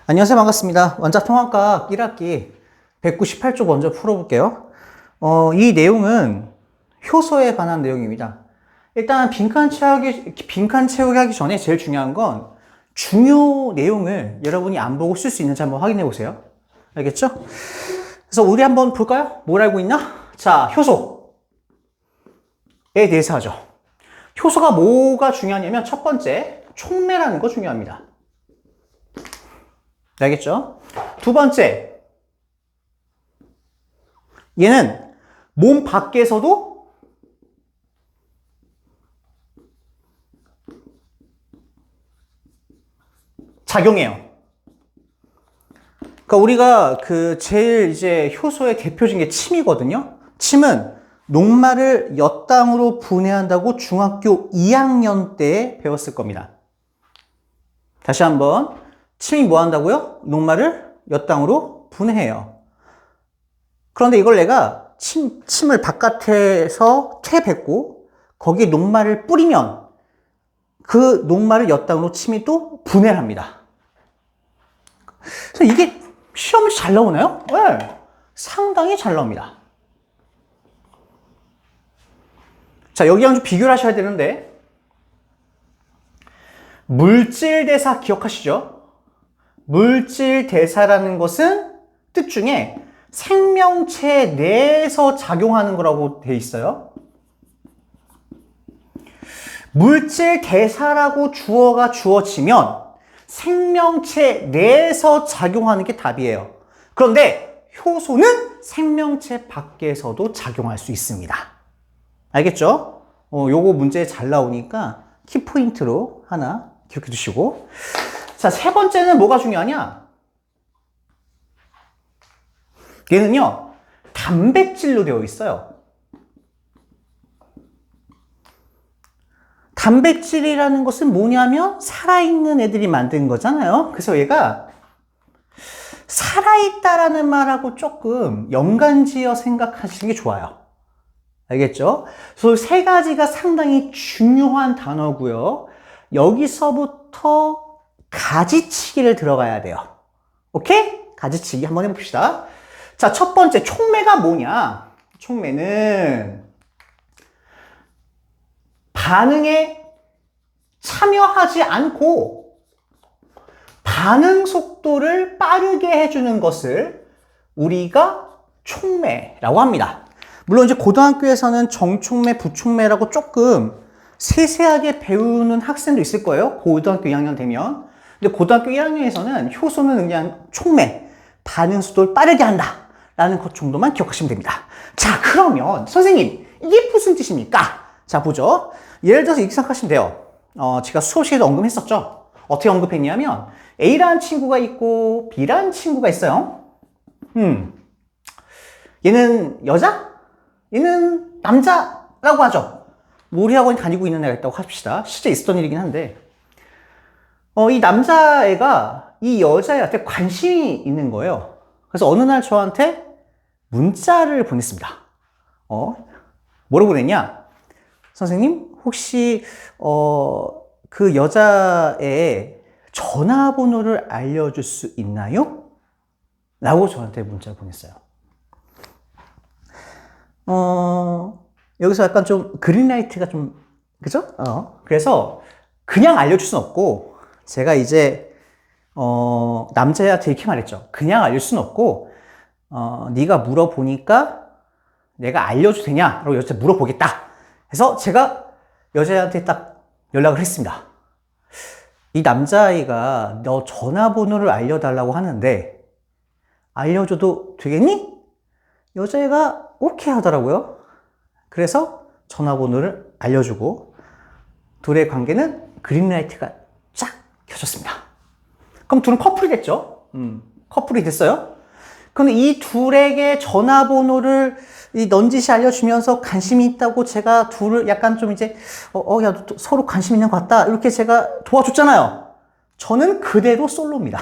안녕하세요. 반갑습니다. 원자통합과학 1학기 198조 먼저 풀어볼게요. 이 내용은 효소에 관한 내용입니다. 일단 빈칸 채우기 하기 전에 제일 중요한 건 중요 내용을 여러분이 안 보고 쓸 수 있는지 한번 확인해 보세요. 알겠죠? 그래서 우리 한번 볼까요? 뭘 알고 있나? 자, 효소에 대해서 하죠. 효소가 뭐가 중요하냐면 첫 번째, 촉매라는 거 중요합니다. 알겠죠? 두 번째, 얘는 몸 밖에서도 작용해요. 그러니까 우리가 제일 이제 효소의 대표적인 게 침이거든요. 침은 녹말을 엿당으로 분해한다고 중학교 2학년 때 배웠을 겁니다. 다시 한번. 침이 뭐 한다고요? 녹말을 엿당으로 분해해요. 그런데 이걸 내가 침을 바깥에서 퇴뱉고 거기에 녹말을 뿌리면 그 녹말을 엿당으로 침이 또 분해를 합니다. 그래서 이게 시험을 잘 나오나요? 네. 상당히 잘 나옵니다. 자, 여기랑 좀 비교를 하셔야 되는데 물질 대사 기억하시죠? 물질 대사라는 것은 뜻 중에 생명체 내에서 작용하는 거라고 돼 있어요. 물질 대사라고 주어가 주어지면 생명체 내에서 작용하는 게 답이에요. 그런데 효소는 생명체 밖에서도 작용할 수 있습니다. 알겠죠? 요거 문제 잘 나오니까 키포인트로 하나 기억해 두시고. 자, 세 번째는 뭐가 중요하냐? 얘는요, 단백질로 되어 있어요. 단백질이라는 것은 뭐냐면 살아있는 애들이 만든 거잖아요. 그래서 얘가 살아있다라는 말하고 조금 연관지어 생각하시는 게 좋아요. 알겠죠? 그래서 세 가지가 상당히 중요한 단어고요. 여기서부터 가지치기를 들어가야 돼요. 오케이? 가지치기 한번 해봅시다. 자, 첫 번째, 촉매가 뭐냐? 촉매는 반응에 참여하지 않고 반응 속도를 빠르게 해주는 것을 우리가 촉매라고 합니다. 물론 이제 고등학교에서는 정촉매, 부촉매라고 조금 세세하게 배우는 학생도 있을 거예요. 고등학교 2학년 되면. 근데 고등학교 1학년에서는 효소는 그냥 촉매, 반응 속도를 빠르게 한다 라는 것 정도만 기억하시면 됩니다. 자, 그러면 선생님, 이게 무슨 뜻입니까? 자, 보죠. 예를 들어서 이렇게 생각하시면 돼요. 제가 수업 시간에도 언급했었죠. 어떻게 언급했냐면 A라는 친구가 있고 B라는 친구가 있어요. 얘는 여자? 얘는 남자라고 하죠. 우리 학원에 다니고 있는 애가 있다고 합시다. 실제 있었던 일이긴 한데 이 남자애가 이 여자애한테 관심이 있는 거예요. 그래서 어느 날 저한테 문자를 보냈습니다. 뭐라고 보냈냐? 선생님, 혹시 그 여자의 전화번호를 알려줄 수 있나요? 라고 저한테 문자를 보냈어요. 여기서 약간 좀 그린라이트가 좀, 그죠? 그래서 그냥 알려줄 순 없고, 제가 이제, 남자애한테 이렇게 말했죠. 그냥 알려줄 순 없고, 네가 물어보니까 내가 알려줘도 되냐? 라고 여자한테 물어보겠다. 그래서 제가 여자애한테 딱 연락을 했습니다. 이 남자아이가 너 전화번호를 알려달라고 하는데, 알려줘도 되겠니? 여자애가 오케이 하더라고요. 그래서 전화번호를 알려주고 둘의 관계는 그린라이트가 쫙 켜졌습니다. 그럼 둘은 커플이 됐죠? 커플이 됐어요. 근데 이 둘에게 전화번호를 넌지시 알려주면서 관심이 있다고 제가 둘을 약간 좀 이제 야, 너 서로 관심 있는 것 같다 이렇게 제가 도와줬잖아요. 저는 그대로 솔로입니다.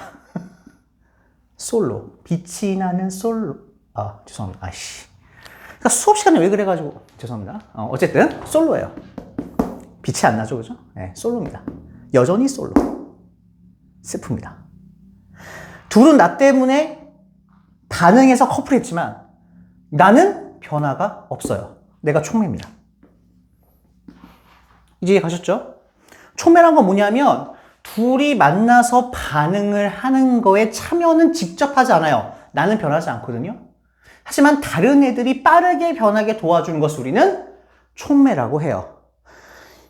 솔로. 빛이 나는 솔로. 죄송합니다. 그러니까 수업 시간에 왜 그래가지고 죄송합니다. 어쨌든 솔로예요. 빛이 안 나죠, 그죠? 네, 솔로입니다. 여전히 솔로. 슬픕니다. 둘은 나 때문에 반응해서 커플했지만 나는 변화가 없어요. 내가 촉매입니다. 이제 가셨죠? 촉매란 건 뭐냐면 둘이 만나서 반응을 하는 거에 참여는 직접 하지 않아요. 나는 변하지 않거든요. 하지만 다른 애들이 빠르게 변하게 도와주는 것을 우리는 촉매라고 해요.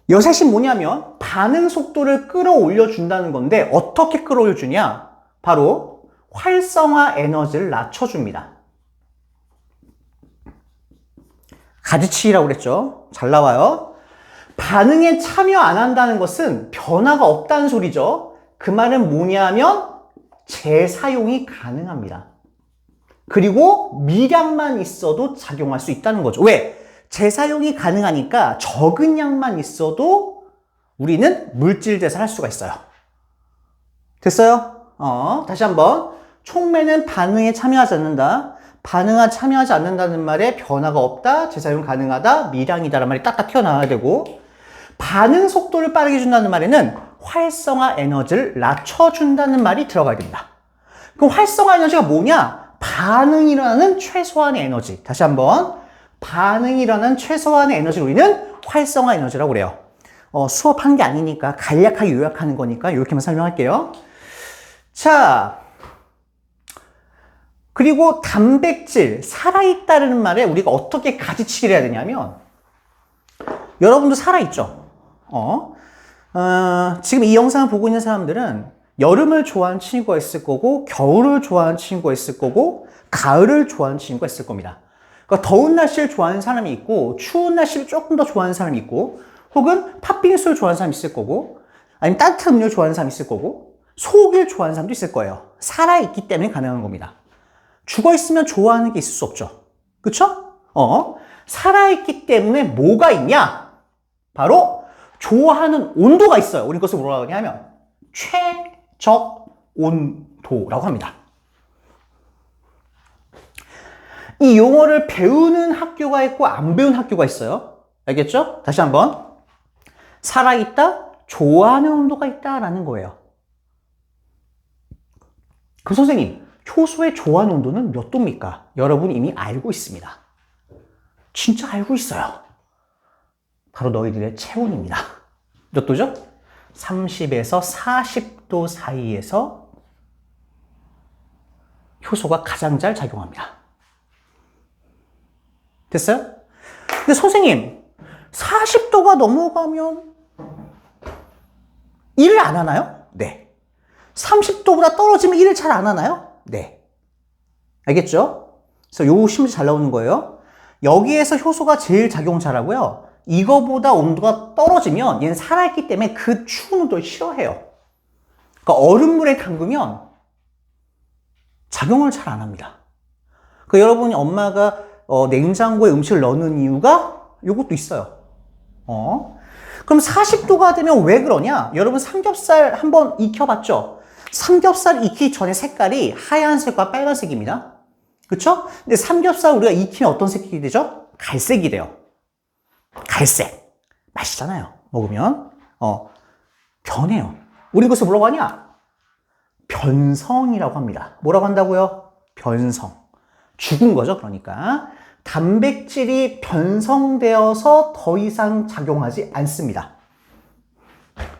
여섯이 뭐냐면 반응 속도를 끌어올려 준다는 건데 어떻게 끌어올려 주냐? 바로 활성화 에너지를 낮춰줍니다. 가지치기라고 그랬죠. 잘 나와요. 반응에 참여 안 한다는 것은 변화가 없다는 소리죠. 그 말은 뭐냐면 재사용이 가능합니다. 그리고 미량만 있어도 작용할 수 있다는 거죠. 왜? 재사용이 가능하니까 적은 양만 있어도 우리는 물질 대사를 할 수가 있어요. 됐어요? 다시 한번. 촉매는 반응에 참여하지 않는다. 반응에 참여하지 않는다는 말에 변화가 없다, 재사용 가능하다, 미량이다라는 말이 딱딱 튀어나와야 되고, 반응 속도를 빠르게 준다는 말에는 활성화 에너지를 낮춰준다는 말이 들어가야 됩니다. 그럼 활성화 에너지가 뭐냐? 반응이 일어나는 최소한의 에너지. 다시 한번. 반응이 일어나는 최소한의 에너지를 우리는 활성화 에너지라고 그래요. 수업한 게 아니니까 간략하게 요약하는 거니까 이렇게만 설명할게요. 자, 그리고 단백질, 살아있다는 말에 우리가 어떻게 가지치기를 해야 되냐면 여러분도 살아있죠? 지금 이 영상을 보고 있는 사람들은 여름을 좋아하는 친구가 있을 거고 겨울을 좋아하는 친구가 있을 거고 가을을 좋아하는 친구가 있을 겁니다. 그러니까 더운 날씨를 좋아하는 사람이 있고 추운 날씨를 조금 더 좋아하는 사람이 있고 혹은 팥빙수를 좋아하는 사람이 있을 거고 아니면 따뜻한 음료를 좋아하는 사람이 있을 거고 소고기를 좋아하는 사람도 있을 거예요. 살아있기 때문에 가능한 겁니다. 죽어있으면 좋아하는 게 있을 수 없죠. 그쵸? 살아있기 때문에 뭐가 있냐? 바로 좋아하는 온도가 있어요. 우리 것을 뭐라고 하냐면 최적 온도라고 합니다. 이 용어를 배우는 학교가 있고 안 배우는 학교가 있어요. 알겠죠? 다시 한번. 살아있다, 좋아하는 온도가 있다라는 거예요. 그럼 선생님, 효소의 좋아하는 온도는 몇 도입니까? 여러분 이미 알고 있습니다. 진짜 알고 있어요. 바로 너희들의 체온입니다. 몇 도죠? 30에서 40도 사이에서 효소가 가장 잘 작용합니다. 됐어요? 근데 선생님, 40도가 넘어가면 일을 안 하나요? 네. 30도보다 떨어지면 일을 잘 안 하나요? 네. 알겠죠? 그래서 요 심리 잘 나오는 거예요. 여기에서 효소가 제일 작용 잘하고요. 이거보다 온도가 떨어지면 얘는 살아있기 때문에 그 추운 온도를 싫어해요. 그러니까 얼음물에 담그면 작용을 잘 안 합니다. 그러니까 여러분이 엄마가 냉장고에 음식을 넣는 이유가 요것도 있어요. 그럼 40도가 되면 왜 그러냐? 여러분 삼겹살 한번 익혀봤죠? 삼겹살 익히기 전에 색깔이 하얀색과 빨간색입니다. 그쵸? 근데 삼겹살 우리가 익히면 어떤 색이 되죠? 갈색이 돼요. 갈색. 맛있잖아요. 먹으면. 변해요. 우리 그것을 뭐라고 하냐? 변성이라고 합니다. 뭐라고 한다고요? 변성. 죽은 거죠, 그러니까. 단백질이 변성되어서 더 이상 작용하지 않습니다.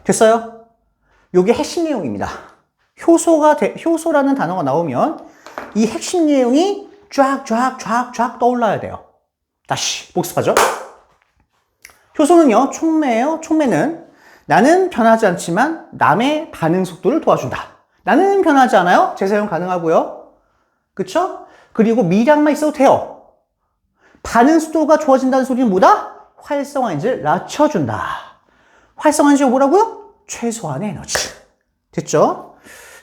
됐어요? 이게 핵심 내용입니다. 효소라는 단어가 나오면 이 핵심 내용이 쫙 떠올라야 돼요. 다시 복습하죠. 효소는요, 촉매예요. 촉매는 나는 변하지 않지만 남의 반응 속도를 도와준다. 나는 변하지 않아요. 재사용 가능하고요. 그쵸? 그리고 미량만 있어도 돼요. 반응 속도가 좋아진다는 소리는 뭐다? 활성화 에너지를 낮춰준다. 활성화 에너지가 뭐라고요? 최소한의 에너지. 됐죠?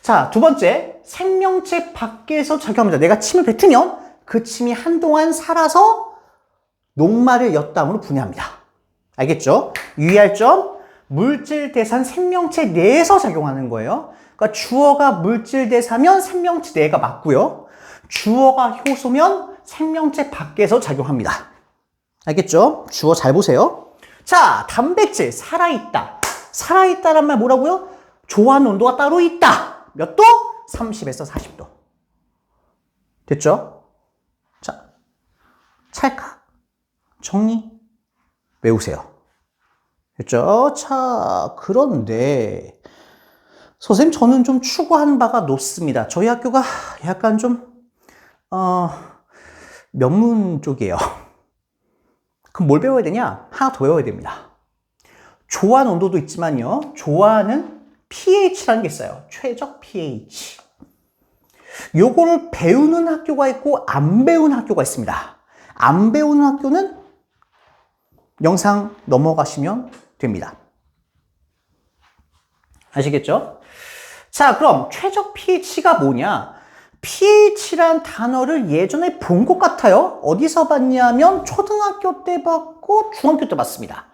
자, 두 번째, 생명체 밖에서 작용합니다. 내가 침을 뱉으면 그 침이 한동안 살아서 녹말을 엿담으로 분해합니다. 알겠죠? 유의할 점, 물질 대사는 생명체 내에서 작용하는 거예요. 그러니까 주어가 물질 대사면 생명체 내가 맞고요. 주어가 효소면 생명체 밖에서 작용합니다. 알겠죠? 주어 잘 보세요. 자, 단백질, 살아있다. 살아있다란 말 뭐라고요? 좋아하는 온도가 따로 있다. 몇 도? 30에서 40도. 됐죠? 자, 찰칵. 정리. 외우세요. 됐죠? 자, 그런데 선생님 저는 좀 추구하는 바가 높습니다. 저희 학교가 약간 좀 명문 쪽이에요. 그럼 뭘 배워야 되냐? 하나 더 외워야 됩니다. 조환 온도도 있지만요. 조환은 pH라는 게 있어요. 최적 pH. 요거를 배우는 학교가 있고 안 배우는 학교가 있습니다. 안 배우는 학교는 영상 넘어가시면 됩니다. 아시겠죠? 자, 그럼 최적 pH가 뭐냐? pH란 단어를 예전에 본 것 같아요. 어디서 봤냐면 초등학교 때 봤고 중학교 때 봤습니다.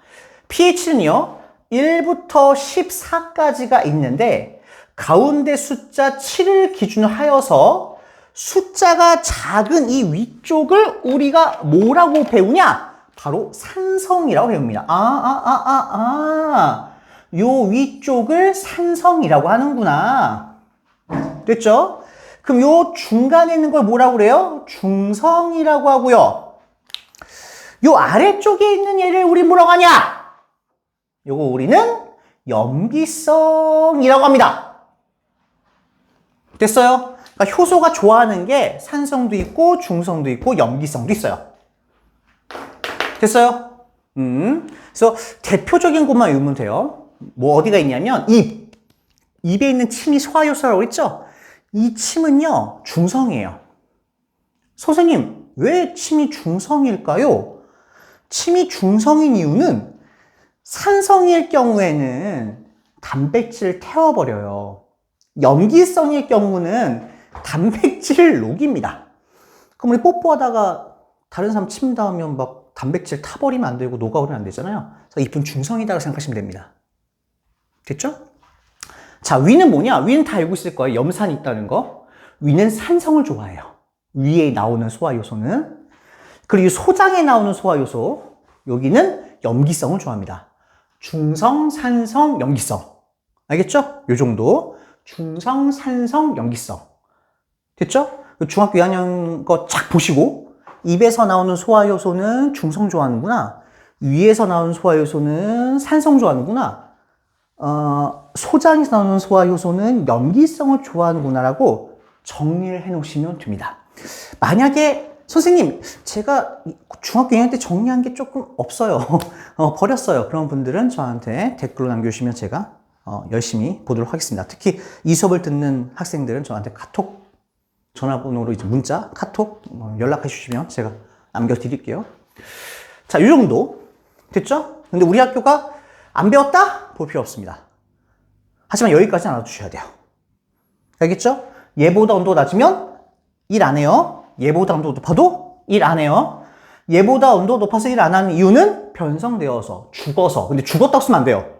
pH는요. 1부터 14까지가 있는데 가운데 숫자 7을 기준으로 하여서 숫자가 작은 이 위쪽을 우리가 뭐라고 배우냐? 바로 산성이라고 배웁니다. 요 위쪽을 산성이라고 하는구나. 됐죠? 그럼 요 중간에 있는 걸 뭐라고 그래요? 중성이라고 하고요. 요 아래쪽에 있는 얘를 우리 뭐라고 하냐? 요거 우리는 염기성이라고 합니다. 됐어요? 그러니까 효소가 좋아하는 게 산성도 있고 중성도 있고 염기성도 있어요. 됐어요? 그래서 대표적인 것만 외우면 돼요. 뭐 어디가 있냐면 입. 입에 있는 침이 소화효소라고 했죠? 이 침은요, 중성이에요. 선생님, 왜 침이 중성일까요? 침이 중성인 이유는 산성일 경우에는 단백질을 태워버려요. 염기성일 경우는 단백질을 녹입니다. 그럼 우리 뽀뽀하다가 다른 사람 침 닿으면 막 단백질 타버리면 안 되고 녹아버리면 안 되잖아요. 그래서 잎은 중성이다라고 생각하시면 됩니다. 됐죠? 자, 위는 뭐냐? 위는 다 알고 있을 거예요. 염산이 있다는 거. 위는 산성을 좋아해요. 위에 나오는 소화효소는. 그리고 소장에 나오는 소화효소. 여기는 염기성을 좋아합니다. 중성, 산성, 염기성. 알겠죠? 요 정도. 중성, 산성, 염기성. 됐죠? 중학교 2학년 거 쫙 보시고 입에서 나오는 소화효소는 중성 좋아하는구나. 위에서 나오는 소화효소는 산성 좋아하는구나. 소장에서 나오는 소화효소는 염기성을 좋아하는구나라고 정리를 해 놓으시면 됩니다. 만약에 선생님 제가 중학교 2학년 때 정리한 게 조금 없어요. 버렸어요. 그런 분들은 저한테 댓글로 남겨주시면 제가 열심히 보도록 하겠습니다. 특히 이 수업을 듣는 학생들은 저한테 카톡, 전화번호로 이제 문자, 카톡 연락해 주시면 제가 남겨드릴게요. 자, 이 정도 됐죠? 근데 우리 학교가 안 배웠다? 볼 필요 없습니다. 하지만 여기까지는 알아두셔야 돼요. 알겠죠? 얘보다 온도가 낮으면 일 안 해요. 얘보다 온도가 높아도 일 안 해요. 얘보다 온도가 높아서 일 안 하는 이유는 변성되어서, 죽어서. 근데 죽었다고 쓰면 안 돼요.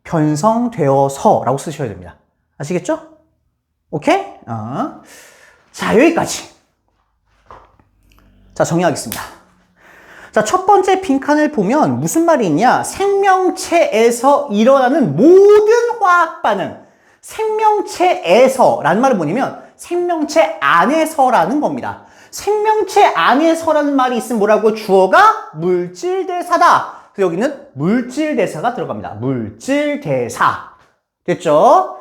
변성되어서 라고 쓰셔야 됩니다. 아시겠죠? 오케이? 자, 여기까지. 자, 정리하겠습니다. 자, 첫 번째 빈칸을 보면 무슨 말이 있냐? 생명체에서 일어나는 모든 화학 반응. 생명체에서 라는 말은 뭐냐면 생명체 안에서라는 겁니다. 생명체 안에서라는 말이 있으면 뭐라고? 주어가 물질대사다. 그래서 여기는 물질대사가 들어갑니다. 물질대사. 됐죠?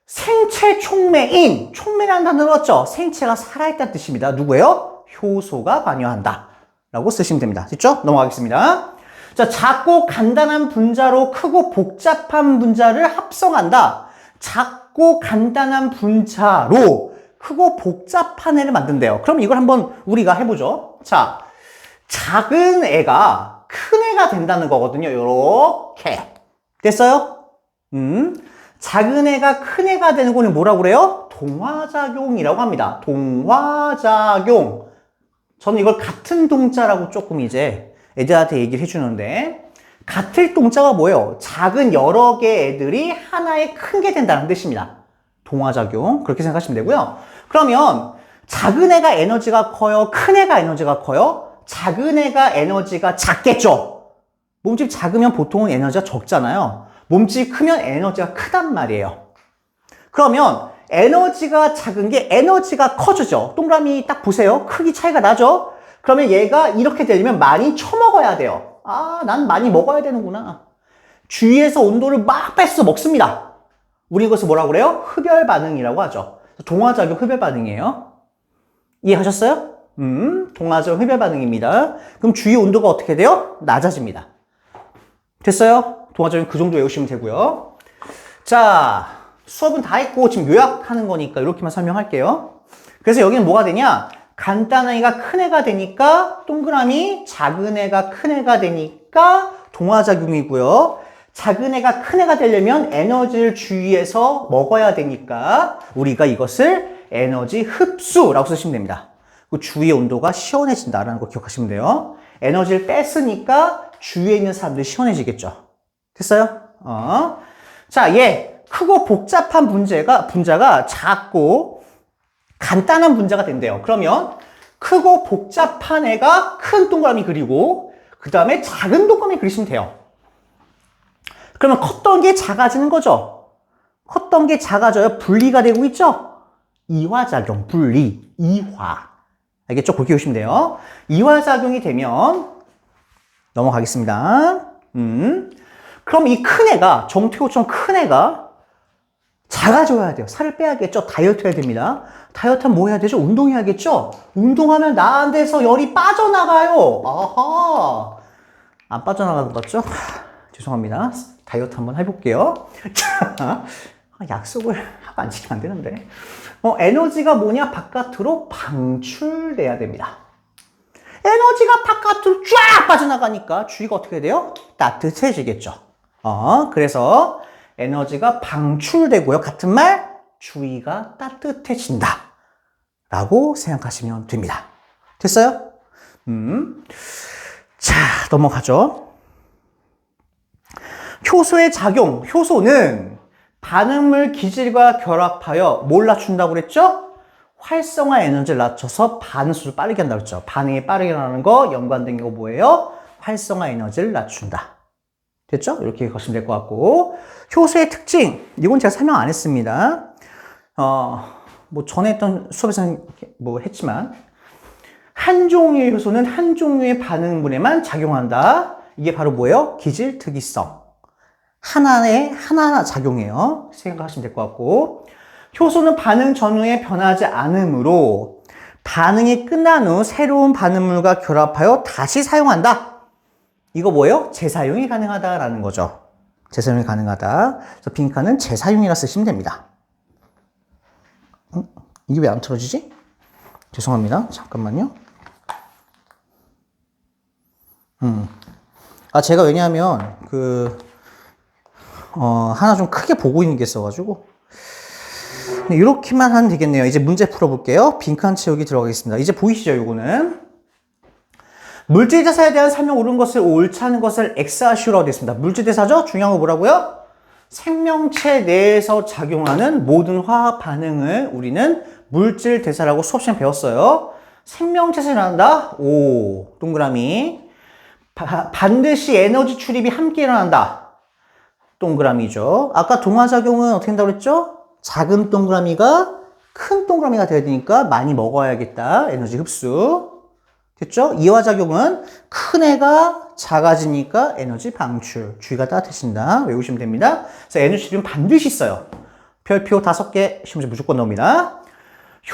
생체 촉매인. 촉매라는 단어 넣었죠? 생체가 살아있다는 뜻입니다. 누구예요? 효소가 관여한다. 라고 쓰시면 됩니다. 됐죠? 넘어가겠습니다. 자, 작고 간단한 분자로 크고 복잡한 분자를 합성한다. 작고 간단한 분자로 크고 복잡한 애를 만든대요. 그럼 이걸 한번 우리가 해보죠. 자, 작은 애가 큰 애가 된다는 거거든요. 요렇게. 됐어요? 작은 애가 큰 애가 되는 거는 뭐라고 그래요? 동화작용이라고 합니다. 동화작용. 저는 이걸 같은 동자라고 조금 이제 애들한테 얘기를 해주는데, 같을 동자가 뭐예요? 작은 여러 개 애들이 하나의 큰 게 된다는 뜻입니다. 동화작용. 그렇게 생각하시면 되고요. 그러면 작은 애가 에너지가 커요? 큰 애가 에너지가 커요? 작은 애가 에너지가 작겠죠? 몸집 작으면 보통은 에너지가 적잖아요. 몸집이 크면 에너지가 크단 말이에요. 그러면 에너지가 작은 게 에너지가 커지죠. 동그라미 딱 보세요. 크기 차이가 나죠? 그러면 얘가 이렇게 되려면 많이 처먹어야 돼요. 아, 난 많이 먹어야 되는구나. 주위에서 온도를 막 뺏어 먹습니다. 우리 이것을 뭐라고 그래요? 흡열 반응이라고 하죠. 동화작용 흡열 반응이에요. 이해하셨어요? 동화작용 흡열 반응입니다. 그럼 주위 온도가 어떻게 돼요? 낮아집니다. 됐어요? 동화작용 그 정도 외우시면 되고요. 자, 수업은 다 했고 지금 요약하는 거니까 이렇게만 설명할게요. 그래서 여기는 뭐가 되냐? 간단한 애가 큰 애가 되니까 동그라미, 작은 애가 큰 애가 되니까 동화작용이고요. 작은 애가 큰 애가 되려면 에너지를 주위에서 먹어야 되니까 우리가 이것을 에너지 흡수라고 쓰시면 됩니다. 그 주위의 온도가 시원해진다라는 거 기억하시면 돼요. 에너지를 뺐으니까 주위에 있는 사람들이 시원해지겠죠. 됐어요? 자, 얘 크고 복잡한 분자가 작고 간단한 분자가 된대요. 그러면 크고 복잡한 애가 큰 동그라미 그리고 그 다음에 작은 동그라미 그리시면 돼요. 그러면 컸던 게 작아지는 거죠. 컸던 게 작아져요. 분리가 되고 있죠. 이화작용, 분리, 이화. 알겠죠? 그렇게 보시면 돼요. 이화작용이 되면 넘어가겠습니다. 그럼 이 큰 애가 정태호처럼 큰 애가 작아져야 돼요. 살을 빼야겠죠. 다이어트 해야 됩니다. 다이어트 하면 뭐 해야 되죠? 운동해야겠죠. 운동하면 나한테서 열이 빠져나가요. 아하. 안 빠져나가는 것 같죠? 죄송합니다. 다이어트 한번 해볼게요. 자, 약속을 하고 안 지키면 안 되는데. 에너지가 뭐냐? 바깥으로 방출돼야 됩니다. 에너지가 바깥으로 쫙 빠져나가니까 주위가 어떻게 돼요? 따뜻해지겠죠. 그래서 에너지가 방출되고요. 같은 말, 주위가 따뜻해진다. 라고 생각하시면 됩니다. 됐어요? 자, 넘어가죠. 효소의 작용. 효소는 반응물 기질과 결합하여 뭘 낮춘다고 그랬죠? 활성화 에너지를 낮춰서 반응 속도를 빠르게 한다고 그랬죠. 반응이 빠르게 일어나는 거 연관된 게 뭐예요? 활성화 에너지를 낮춘다. 됐죠? 이렇게 가시면 될 것 같고. 효소의 특징. 이건 제가 설명 안 했습니다. 뭐 전에 했던 수업에서는 뭐 했지만 한 종류의 효소는 한 종류의 반응물에만 작용한다. 이게 바로 뭐예요? 기질 특이성. 하나하나 작용해요. 생각하시면 될 것 같고. 효소는 반응 전후에 변하지 않으므로 반응이 끝난 후 새로운 반응물과 결합하여 다시 사용한다. 이거 뭐예요? 재사용이 가능하다라는 거죠. 재사용이 가능하다. 그래서 빈칸은 재사용이라 쓰시면 됩니다. 이게 왜 안 틀어지지? 죄송합니다. 잠깐만요. 제가 왜냐하면 하나 좀 크게 보고 있는 게 있어가지고 이렇게만 하면 되겠네요. 이제 문제 풀어볼게요. 빈칸 채우기 들어가겠습니다. 이제 보이시죠? 요거는 물질대사에 대한 설명 옳은 것을 옳지 않은 것을 X하시오라고 되어 있습니다. 물질대사죠? 중요한 거 뭐라고요? 생명체 내에서 작용하는 모든 화학 반응을 우리는 물질대사라고 수업 시간에 배웠어요. 생명체에서 일어난다? 오, 동그라미. 반드시 에너지 출입이 함께 일어난다. 동그라미죠. 아까 동화작용은 어떻게 된다고 그랬죠? 작은 동그라미가 큰 동그라미가 되어야 되니까 많이 먹어야겠다. 에너지 흡수. 됐죠? 이화작용은 큰 애가 작아지니까 에너지 방출. 주위가 따뜻해진다. 외우시면 됩니다. 그래서 에너지 출입은 반드시 있어요. 별표 5개 시험지 무조건 나옵니다.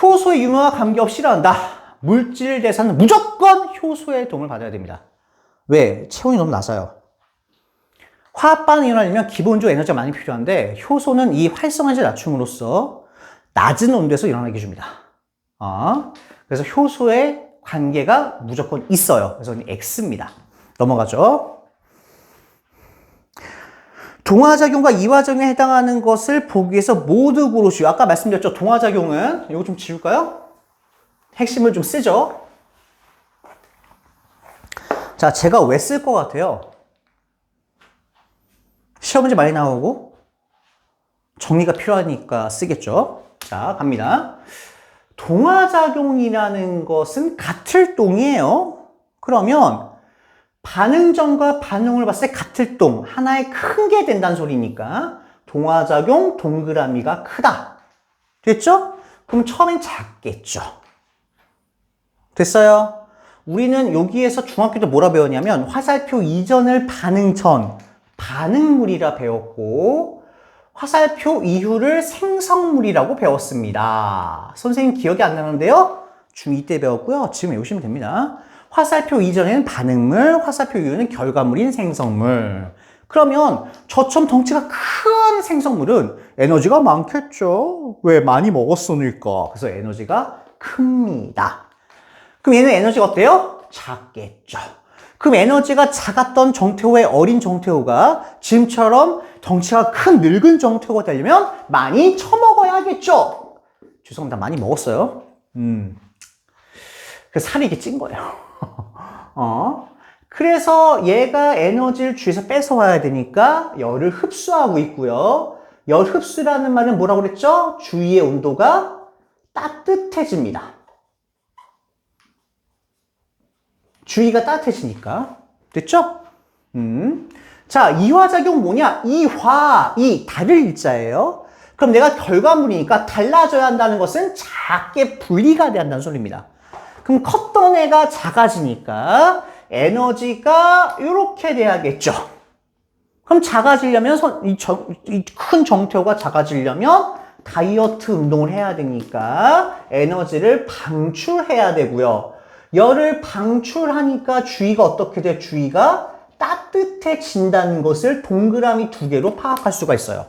효소의 융화와 관계없이 일어난다. 물질 대사는 무조건 효소의 도움을 받아야 됩니다. 왜? 체온이 너무 낮아요. 화학 반응이 일어나려면 기본적으로 에너지가 많이 필요한데 효소는 이 활성화를 낮춤으로써 낮은 온도에서 일어나게 해줍니다. 그래서 효소의 관계가 무조건 있어요. 그래서 X입니다. 넘어가죠. 동화작용과 이화작용에 해당하는 것을 보기 위해서 모두 고르시오. 아까 말씀드렸죠. 동화작용은 이거 좀 지울까요? 핵심을 좀 쓰죠. 자, 제가 왜 쓸 것 같아요? 시험 문제 많이 나오고 정리가 필요하니까 쓰겠죠. 자, 갑니다. 동화작용이라는 것은 같을 동이에요. 그러면 반응 전과 반응을 봤을 때 같을 동, 하나의 큰 게 된다는 소리니까 동화작용 동그라미가 크다. 됐죠? 그럼 처음엔 작겠죠. 됐어요? 우리는 여기에서 중학교 때 뭐라 배웠냐면 화살표 이전을 반응 전, 반응물이라 배웠고 화살표 이후를 생성물이라고 배웠습니다. 선생님 기억이 안 나는데요? 중2 때 배웠고요. 지금 외우시면 됩니다. 화살표 이전에는 반응물, 화살표 이후는 결과물인 생성물. 그러면 저처럼 덩치가 큰 생성물은 에너지가 많겠죠. 왜? 많이 먹었으니까. 그래서 에너지가 큽니다. 그럼 얘는 에너지가 어때요? 작겠죠. 그럼 에너지가 작았던 정태호의 어린 정태호가 지금처럼 덩치가 큰 늙은 정태호가 되려면 많이 처먹어야겠죠. 죄송합니다. 많이 먹었어요. 그래서 살이 이렇게 찐 거예요. 그래서 얘가 에너지를 주위에서 뺏어와야 되니까 열을 흡수하고 있고요. 열 흡수라는 말은 뭐라고 그랬죠? 주위의 온도가 따뜻해집니다. 주위가 따뜻해지니까. 됐죠? 자, 이화작용 뭐냐? 이 다를 일자예요. 그럼 내가 결과물이니까 달라져야 한다는 것은 작게 분리가 돼야 한다는 소리입니다. 그럼 컸던 애가 작아지니까 에너지가 이렇게 돼야겠죠. 그럼 작아지려면 이 큰 정태호가 작아지려면 다이어트 운동을 해야 되니까 에너지를 방출해야 되고요. 열을 방출하니까 주위가 어떻게 돼요? 주위가 따뜻해진다는 것을 동그라미 2개로 파악할 수가 있어요.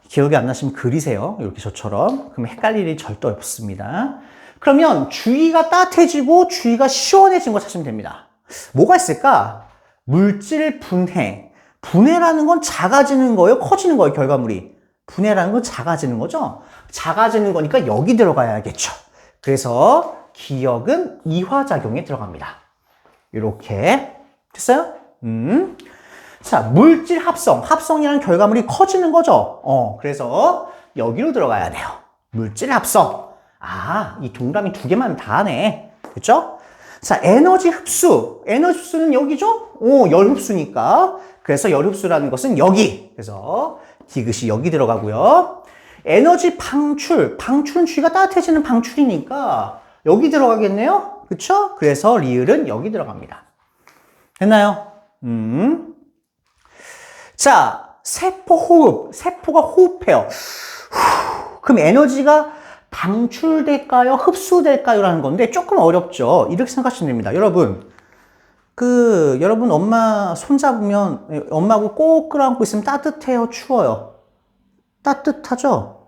기억이 안 나시면 그리세요. 이렇게 저처럼. 그럼 헷갈릴 일이 절대 없습니다. 그러면 주위가 따뜻해지고 주위가 시원해진 거 찾으면 됩니다. 뭐가 있을까? 물질 분해. 분해라는 건 작아지는 거예요? 커지는 거예요? 결과물이. 분해라는 건 작아지는 거죠? 작아지는 거니까 여기 들어가야겠죠. 그래서 기억은 이화작용에 들어갑니다. 이렇게. 됐어요? 자, 물질 합성. 합성이라는 결과물이 커지는 거죠. 그래서 여기로 들어가야 돼요. 물질 합성. 아, 이 동그라미 2개만 다 하네. 그렇죠? 자, 에너지 흡수. 에너지 흡수는 여기죠? 열 흡수니까. 그래서 열 흡수라는 것은 여기. 그래서 디귿이 여기 들어가고요. 에너지 방출. 방출은 주위가 따뜻해지는 방출이니까 여기 들어가겠네요. 그쵸? 그래서 리을은 여기 들어갑니다. 됐나요? 자, 세포 호흡. 세포가 호흡해요. 그럼 에너지가 방출될까요? 흡수될까요? 라는 건데 조금 어렵죠. 이렇게 생각하시면 됩니다. 여러분, 여러분 엄마 손잡으면 엄마하고 꼭 끌어안고 있으면 따뜻해요? 추워요? 따뜻하죠?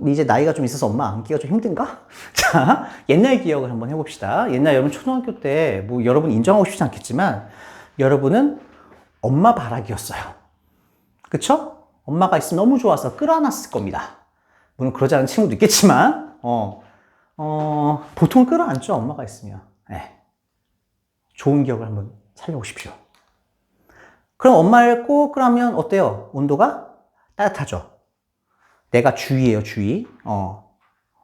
이제 나이가 좀 있어서 엄마 안기가 좀 힘든가? 자, 옛날 기억을 한번 해봅시다. 옛날 여러분 초등학교 때 뭐 여러분 인정하고 싶지 않겠지만 여러분은 엄마 바라기였어요. 그쵸? 엄마가 있으면 너무 좋아서 끌어안았을 겁니다. 물론 그러지 않은 친구도 있겠지만 보통 끌어안죠. 엄마가 있으면. 네. 좋은 기억을 한번 살려보십시오. 그럼 엄마를 꼭 끌어안으면 어때요? 온도가 따뜻하죠. 내가 주위예요, 주위.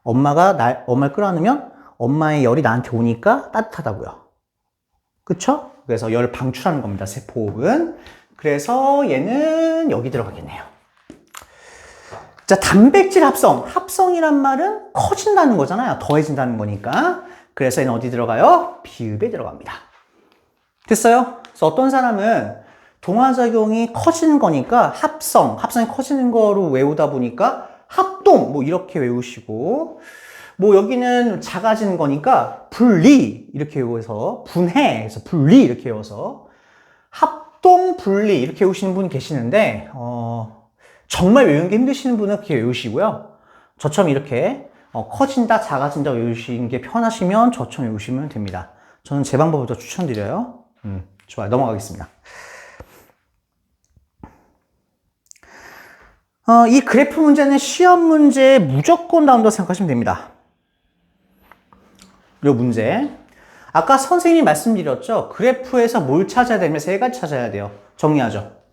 엄마를 끌어안으면 엄마의 열이 나한테 오니까 따뜻하다고요. 그쵸? 그래서 열을 방출하는 겁니다, 세포호흡은. 그래서 얘는 여기 들어가겠네요. 자, 단백질 합성. 합성이란 말은 커진다는 거잖아요. 더해진다는 거니까. 그래서 얘는 어디 들어가요? 비읍에 들어갑니다. 됐어요? 그래서 어떤 사람은 동화작용이 커지는 거니까 합성이 커지는 거로 외우다 보니까 합동, 뭐 이렇게 외우시고, 뭐 여기는 작아지는 거니까 분리, 이렇게 외워서, 분해해서 분리, 이렇게 외워서, 합동, 분리, 이렇게 외우시는 분 계시는데, 정말 외우는 게 힘드시는 분은 그렇게 외우시고요. 저처럼 이렇게 커진다, 작아진다 외우시는 게 편하시면 저처럼 외우시면 됩니다. 저는 제 방법을 더 추천드려요. 좋아요. 넘어가겠습니다. 이 그래프 문제는 시험 문제에 무조건 나온다고 생각하시면 됩니다. 이 문제. 아까 선생님이 말씀드렸죠? 그래프에서 뭘 찾아야 되면 3가지 찾아야 돼요. 정리하죠.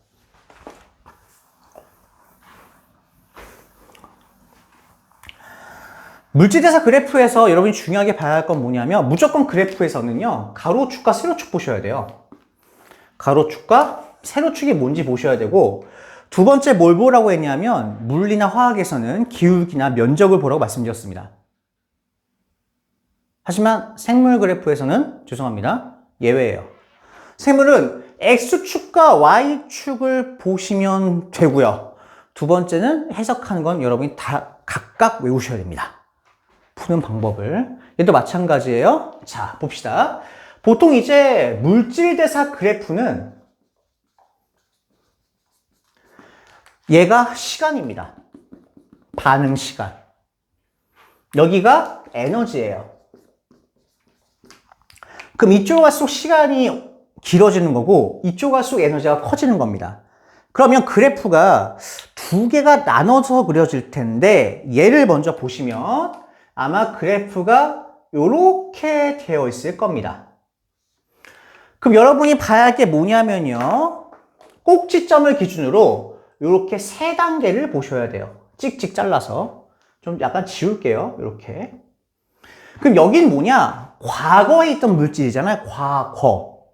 물질대사 그래프에서 여러분이 중요하게 봐야 할 건 뭐냐면 무조건 그래프에서는요. 가로축과 세로축 보셔야 돼요. 가로축과 세로축이 뭔지 보셔야 되고, 두 번째 뭘 보라고 했냐면 물리나 화학에서는 기울기나 면적을 보라고 말씀드렸습니다. 하지만 생물 그래프에서는 죄송합니다. 예외예요. 생물은 X축과 Y축을 보시면 되고요. 두 번째는 해석하는 건 여러분이 다 각각 외우셔야 됩니다. 푸는 방법을. 얘도 마찬가지예요. 자, 봅시다. 보통 이제 물질대사 그래프는 얘가 시간입니다. 반응 시간. 여기가 에너지예요. 그럼 이쪽 갈수록 시간이 길어지는 거고 이쪽 갈수록 에너지가 커지는 겁니다. 그러면 그래프가 두 개가 나눠서 그려질 텐데 얘를 먼저 보시면 아마 그래프가 이렇게 되어 있을 겁니다. 그럼 여러분이 봐야 할 게 뭐냐면요. 꼭지점을 기준으로 이렇게 세 단계를 보셔야 돼요. 찍찍 잘라서. 좀 약간 지울게요. 이렇게. 그럼 여긴 뭐냐? 과거에 있던 물질이잖아요. 과거.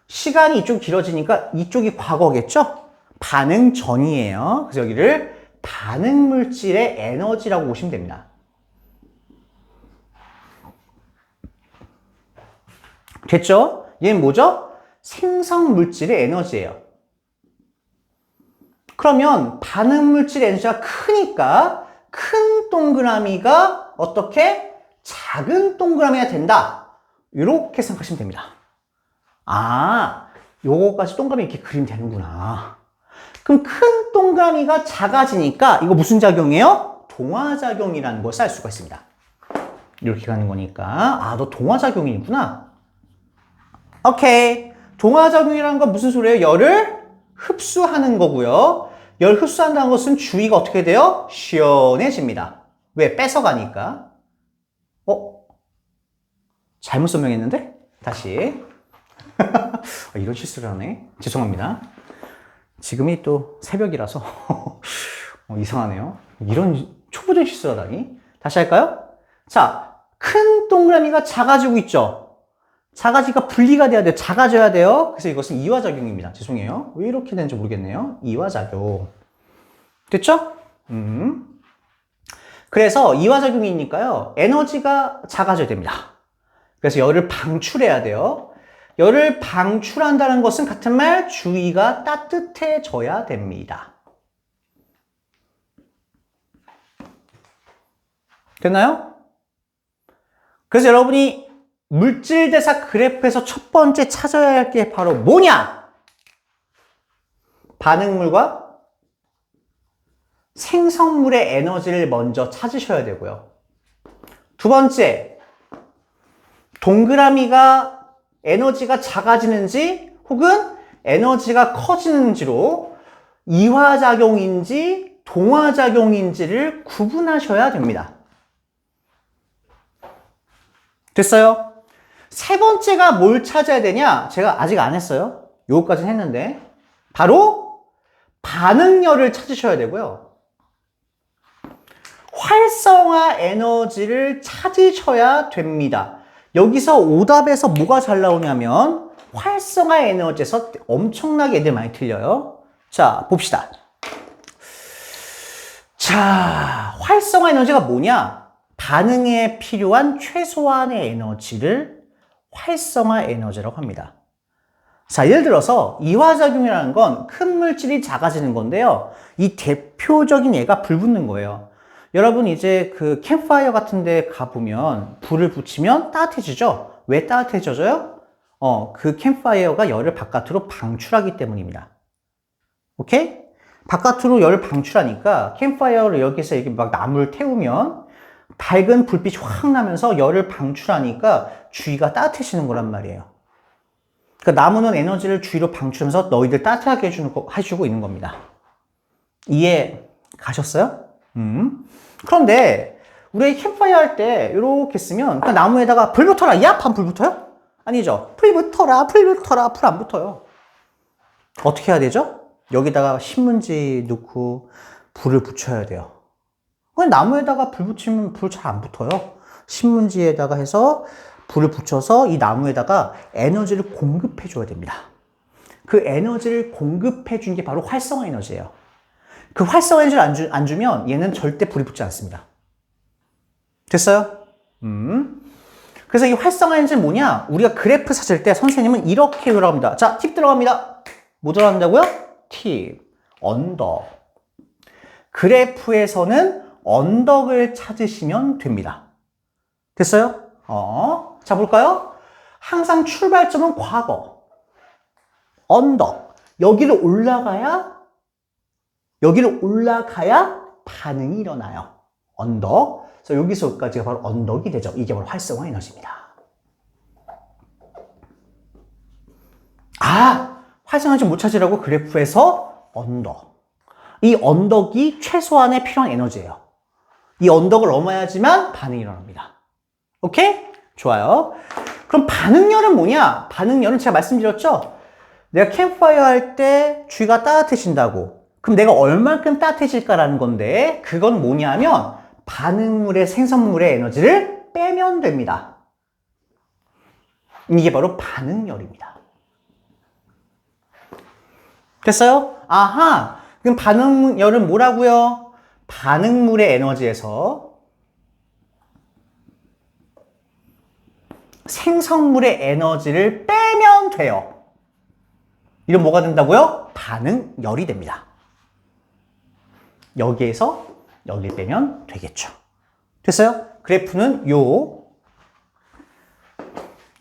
시간이 이쪽 길어지니까 이쪽이 과거겠죠? 반응 전이에요. 그래서 여기를 반응 물질의 에너지라고 보시면 됩니다. 됐죠? 얘는 뭐죠? 생성 물질의 에너지예요. 그러면 반응 물질의 에너지가 크니까 큰 동그라미가 어떻게? 작은 동그라미가 된다. 이렇게 생각하시면 됩니다. 아, 요거까지 동그라미 이렇게 그리면 되는구나. 그럼 큰 동그라미가 작아지니까 이거 무슨 작용이에요? 동화작용이라는 것을 알 수가 있습니다. 이렇게 가는 거니까 아, 너 동화작용이구나. 오케이. 동화작용이라는 건 무슨 소리예요? 열을 흡수하는 거고요. 열 흡수한다는 것은 주위가 어떻게 돼요? 시원해집니다. 왜? 뺏어가니까. 잘못 설명했는데? 다시. 이런 실수를 하네. 죄송합니다. 지금이 또 새벽이라서 이상하네요. 이런 초보적 실수를 하다니. 다시 할까요? 자, 큰 동그라미가 작아지고 있죠? 작아지니까 분리가 돼야 돼요. 작아져야 돼요. 그래서 이것은 이화작용입니다. 죄송해요. 왜 이렇게 되는지 모르겠네요. 이화작용. 됐죠? 그래서 이화작용이니까요. 에너지가 작아져야 됩니다. 그래서 열을 방출해야 돼요. 열을 방출한다는 것은 같은 말 주위가 따뜻해져야 됩니다. 됐나요? 그래서 여러분이 물질대사 그래프에서 첫 번째 찾아야 할 게 바로 뭐냐? 반응물과 생성물의 에너지를 먼저 찾으셔야 되고요. 두 번째, 동그라미가 에너지가 작아지는지 혹은 에너지가 커지는지로 이화작용인지 동화작용인지를 구분하셔야 됩니다. 됐어요? 세 번째가 뭘 찾아야 되냐? 제가 아직 안 했어요. 요거까지는 했는데 바로 반응열을 찾으셔야 되고요. 활성화 에너지를 찾으셔야 됩니다. 여기서 오답에서 뭐가 잘 나오냐면 활성화 에너지에서 엄청나게 애들 많이 틀려요. 자, 봅시다. 자, 활성화 에너지가 뭐냐? 반응에 필요한 최소한의 에너지를 활성화 에너지라고 합니다. 자, 예를 들어서 이화작용이라는 건 큰 물질이 작아지는 건데요. 이 대표적인 예가 불 붙는 거예요. 여러분 이제 그 캠프파이어 같은 데 가보면 불을 붙이면 따뜻해지죠? 왜 따뜻해져요? 그 캠프파이어가 열을 바깥으로 방출하기 때문입니다. 오케이? 바깥으로 열을 방출하니까 캠프파이어를 여기서 이렇게 막 나무를 태우면 밝은 불빛이 확 나면서 열을 방출하니까 주위가 따뜻해지는 거란 말이에요. 그러니까 나무는 에너지를 주위로 방출하면서 너희들 따뜻하게 해주고 있는 겁니다. 이해 가셨어요? 그런데 우리 캠프파이어 할 때 이렇게 쓰면 그러니까 나무에다가 불 붙어라 얍 하면 불 붙어요? 아니죠. 불 붙어라 불 안 붙어요. 어떻게 해야 되죠? 여기다가 신문지 넣고 불을 붙여야 돼요. 그냥 나무에다가 불 붙이면 불 잘 안 붙어요. 신문지에다가 해서 불을 붙여서 이 나무에다가 에너지를 공급해 줘야 됩니다. 그 에너지를 공급해 주는 게 바로 활성화 에너지예요. 그 활성화 에너지를 안 주면 얘는 절대 불이 붙지 않습니다. 됐어요? 그래서 이 활성화 에너지는 뭐냐? 우리가 그래프 찾을 때 선생님은 이렇게 들어갑니다. 자, 팁 들어갑니다. 뭐 들어간다고요? 팁, 언덕. 그래프에서는 언덕을 찾으시면 됩니다. 됐어요? 자, 볼까요? 항상 출발점은 과거. 언덕. 여기를 올라가야 반응이 일어나요. 언덕. 그래서 여기서 여기까지가 바로 언덕이 되죠. 이게 바로 활성화 에너지입니다. 활성화 에너지 못 찾으라고 그래프에서 언덕. 이 언덕이 최소한의 필요한 에너지예요. 이 언덕을 넘어야지만 반응이 일어납니다. 오케이? 좋아요. 그럼 반응열은 뭐냐? 반응열은 제가 말씀드렸죠? 내가 캠프파이어 할 때 주위가 따뜻해진다고. 그럼 내가 얼만큼 따뜻해질까라는 건데, 그건 뭐냐면 반응물의 생성물의 에너지를 빼면 됩니다. 이게 바로 반응열입니다. 됐어요? 아하! 그럼 반응열은 뭐라고요? 반응물의 에너지에서 생성물의 에너지를 빼면 돼요. 이런 뭐가 된다고요? 반응열이 됩니다. 여기에서 여기를 빼면 되겠죠. 됐어요? 그래프는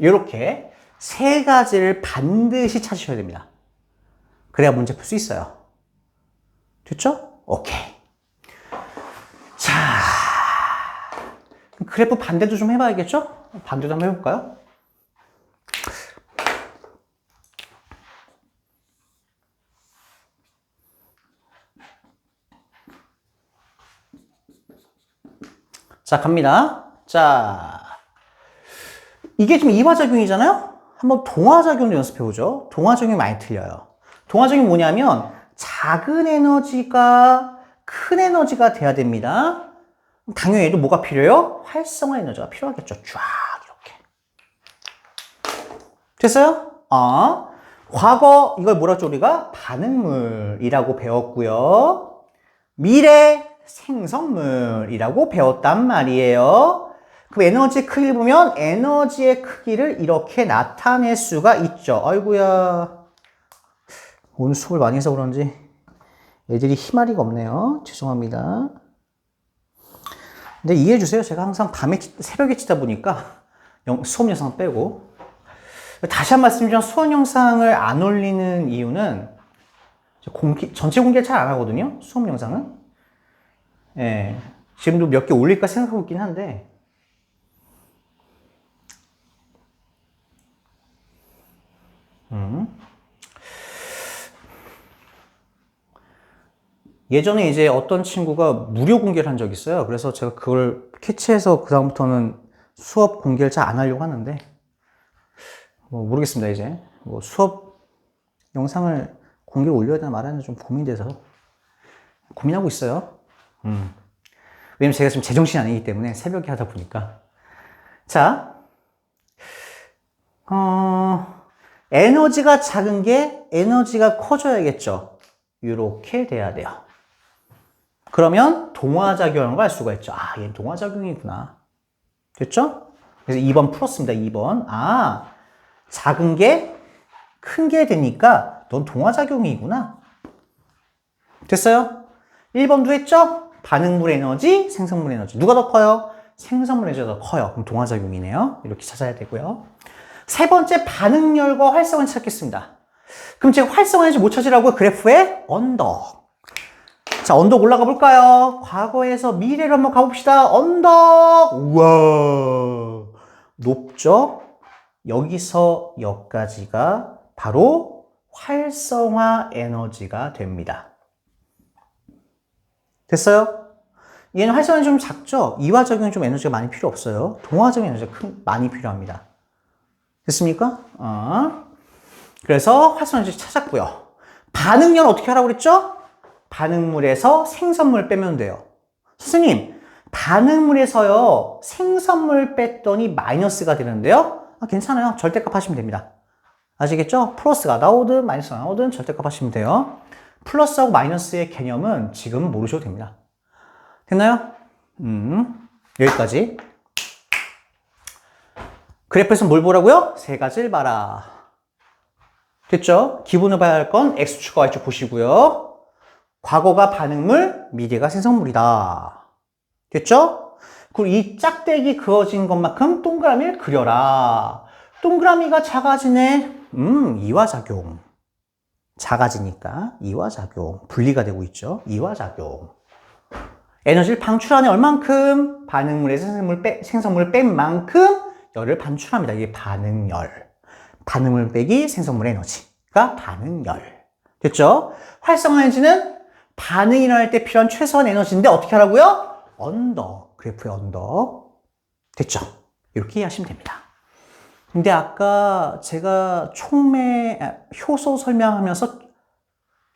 요렇게 세 가지를 반드시 찾으셔야 됩니다. 그래야 문제 풀 수 있어요. 됐죠? 오케이. 자, 그래프 반대도 좀 해봐야겠죠? 반대도 한번 해볼까요? 자, 갑니다. 자, 이게 지금 이화작용이잖아요? 한번 동화작용도 연습해보죠. 동화작용이 많이 틀려요. 동화작용이 뭐냐면 작은 에너지가 큰 에너지가 돼야 됩니다. 당연히 얘도 뭐가 필요해요? 활성화 에너지가 필요하겠죠. 쫙 이렇게. 됐어요? 과거 이걸 뭐라 했죠? 우리가 반응물이라고 배웠고요. 미래 생성물이라고 배웠단 말이에요. 그럼 에너지의 크기를 보면 에너지의 크기를 이렇게 나타낼 수가 있죠. 아이고야. 오늘 수업을 많이 해서 그런지 애들이 희마리가 없네요. 죄송합니다. 근데 이해해 주세요. 제가 항상 새벽에 치다 보니까 수업 영상 빼고. 다시 한 말씀드리면 수업 영상을 안 올리는 이유는 전체 공개를 잘 안 하거든요. 수업 영상은. 예. 지금도 몇 개 올릴까 생각하고 있긴 한데. 예전에 이제 어떤 친구가 무료 공개를 한 적이 있어요. 그래서 제가 그걸 캐치해서 그다음부터는 수업 공개를 잘 안 하려고 하는데, 모르겠습니다, 이제. 수업 영상을 공개를 올려야 되나 말아야 되나 좀 고민돼서 고민하고 있어요. 왜냐면 제가 지금 제정신이 아니기 때문에 새벽에 하다 보니까. 자, 에너지가 작은 게 에너지가 커져야겠죠. 이렇게 돼야 돼요. 그러면 동화작용을 할 수가 있죠. 얘는 동화작용이구나. 됐죠? 그래서 2번 풀었습니다. 2번. 작은 게 큰 게 되니까 넌 동화작용이구나. 됐어요? 1번도 했죠? 반응물 에너지, 생성물 에너지. 누가 더 커요? 생성물 에너지가 더 커요. 그럼 동화작용이네요. 이렇게 찾아야 되고요. 세 번째, 반응열과 활성화를 찾겠습니다. 그럼 제가 활성화에서 못 찾으라고요? 그래프에 언덕. 자, 언덕 올라가 볼까요? 과거에서 미래로 한번 가봅시다. 언덕! 우와! 높죠? 여기서 여기까지가 바로 활성화 에너지가 됩니다. 됐어요? 얘는 활성화는 좀 작죠? 이화적용은 좀 에너지가 많이 필요 없어요. 동화적인 에너지가 많이 필요합니다. 됐습니까? 그래서 활성화 에너지 찾았고요. 반응열은 어떻게 하라고 그랬죠? 반응물에서 생성물 빼면 돼요. 선생님, 반응물에서요, 생성물 뺐더니 마이너스가 되는데요? 괜찮아요. 절대값 하시면 됩니다. 아시겠죠? 플러스가 나오든 마이너스가 나오든 절대값 하시면 돼요. 플러스하고 마이너스의 개념은 지금 모르셔도 됩니다. 됐나요? 여기까지. 그래프에서 뭘 보라고요? 세 가지를 봐라. 됐죠? 기본을 봐야 할 건 X축과 Y축 보시고요. 과거가 반응물, 미래가 생성물이다. 됐죠? 그리고 이 짝대기 그어진 것만큼 동그라미를 그려라. 동그라미가 작아지네. 이화작용. 작아지니까 이화작용. 분리가 되고 있죠. 이화작용. 에너지를 방출하는 얼만큼? 반응물에서 생성물을 뺀 만큼 열을 반출합니다. 이게 반응열. 반응물 빼기 생성물 에너지가 반응열. 됐죠? 활성화 에너지는 반응이 일어날 때 필요한 최소한 에너지인데 어떻게 하라고요? 언덕. 그래프의 언덕. 됐죠? 이렇게 이해하시면 됩니다. 근데 아까 제가 효소 설명하면서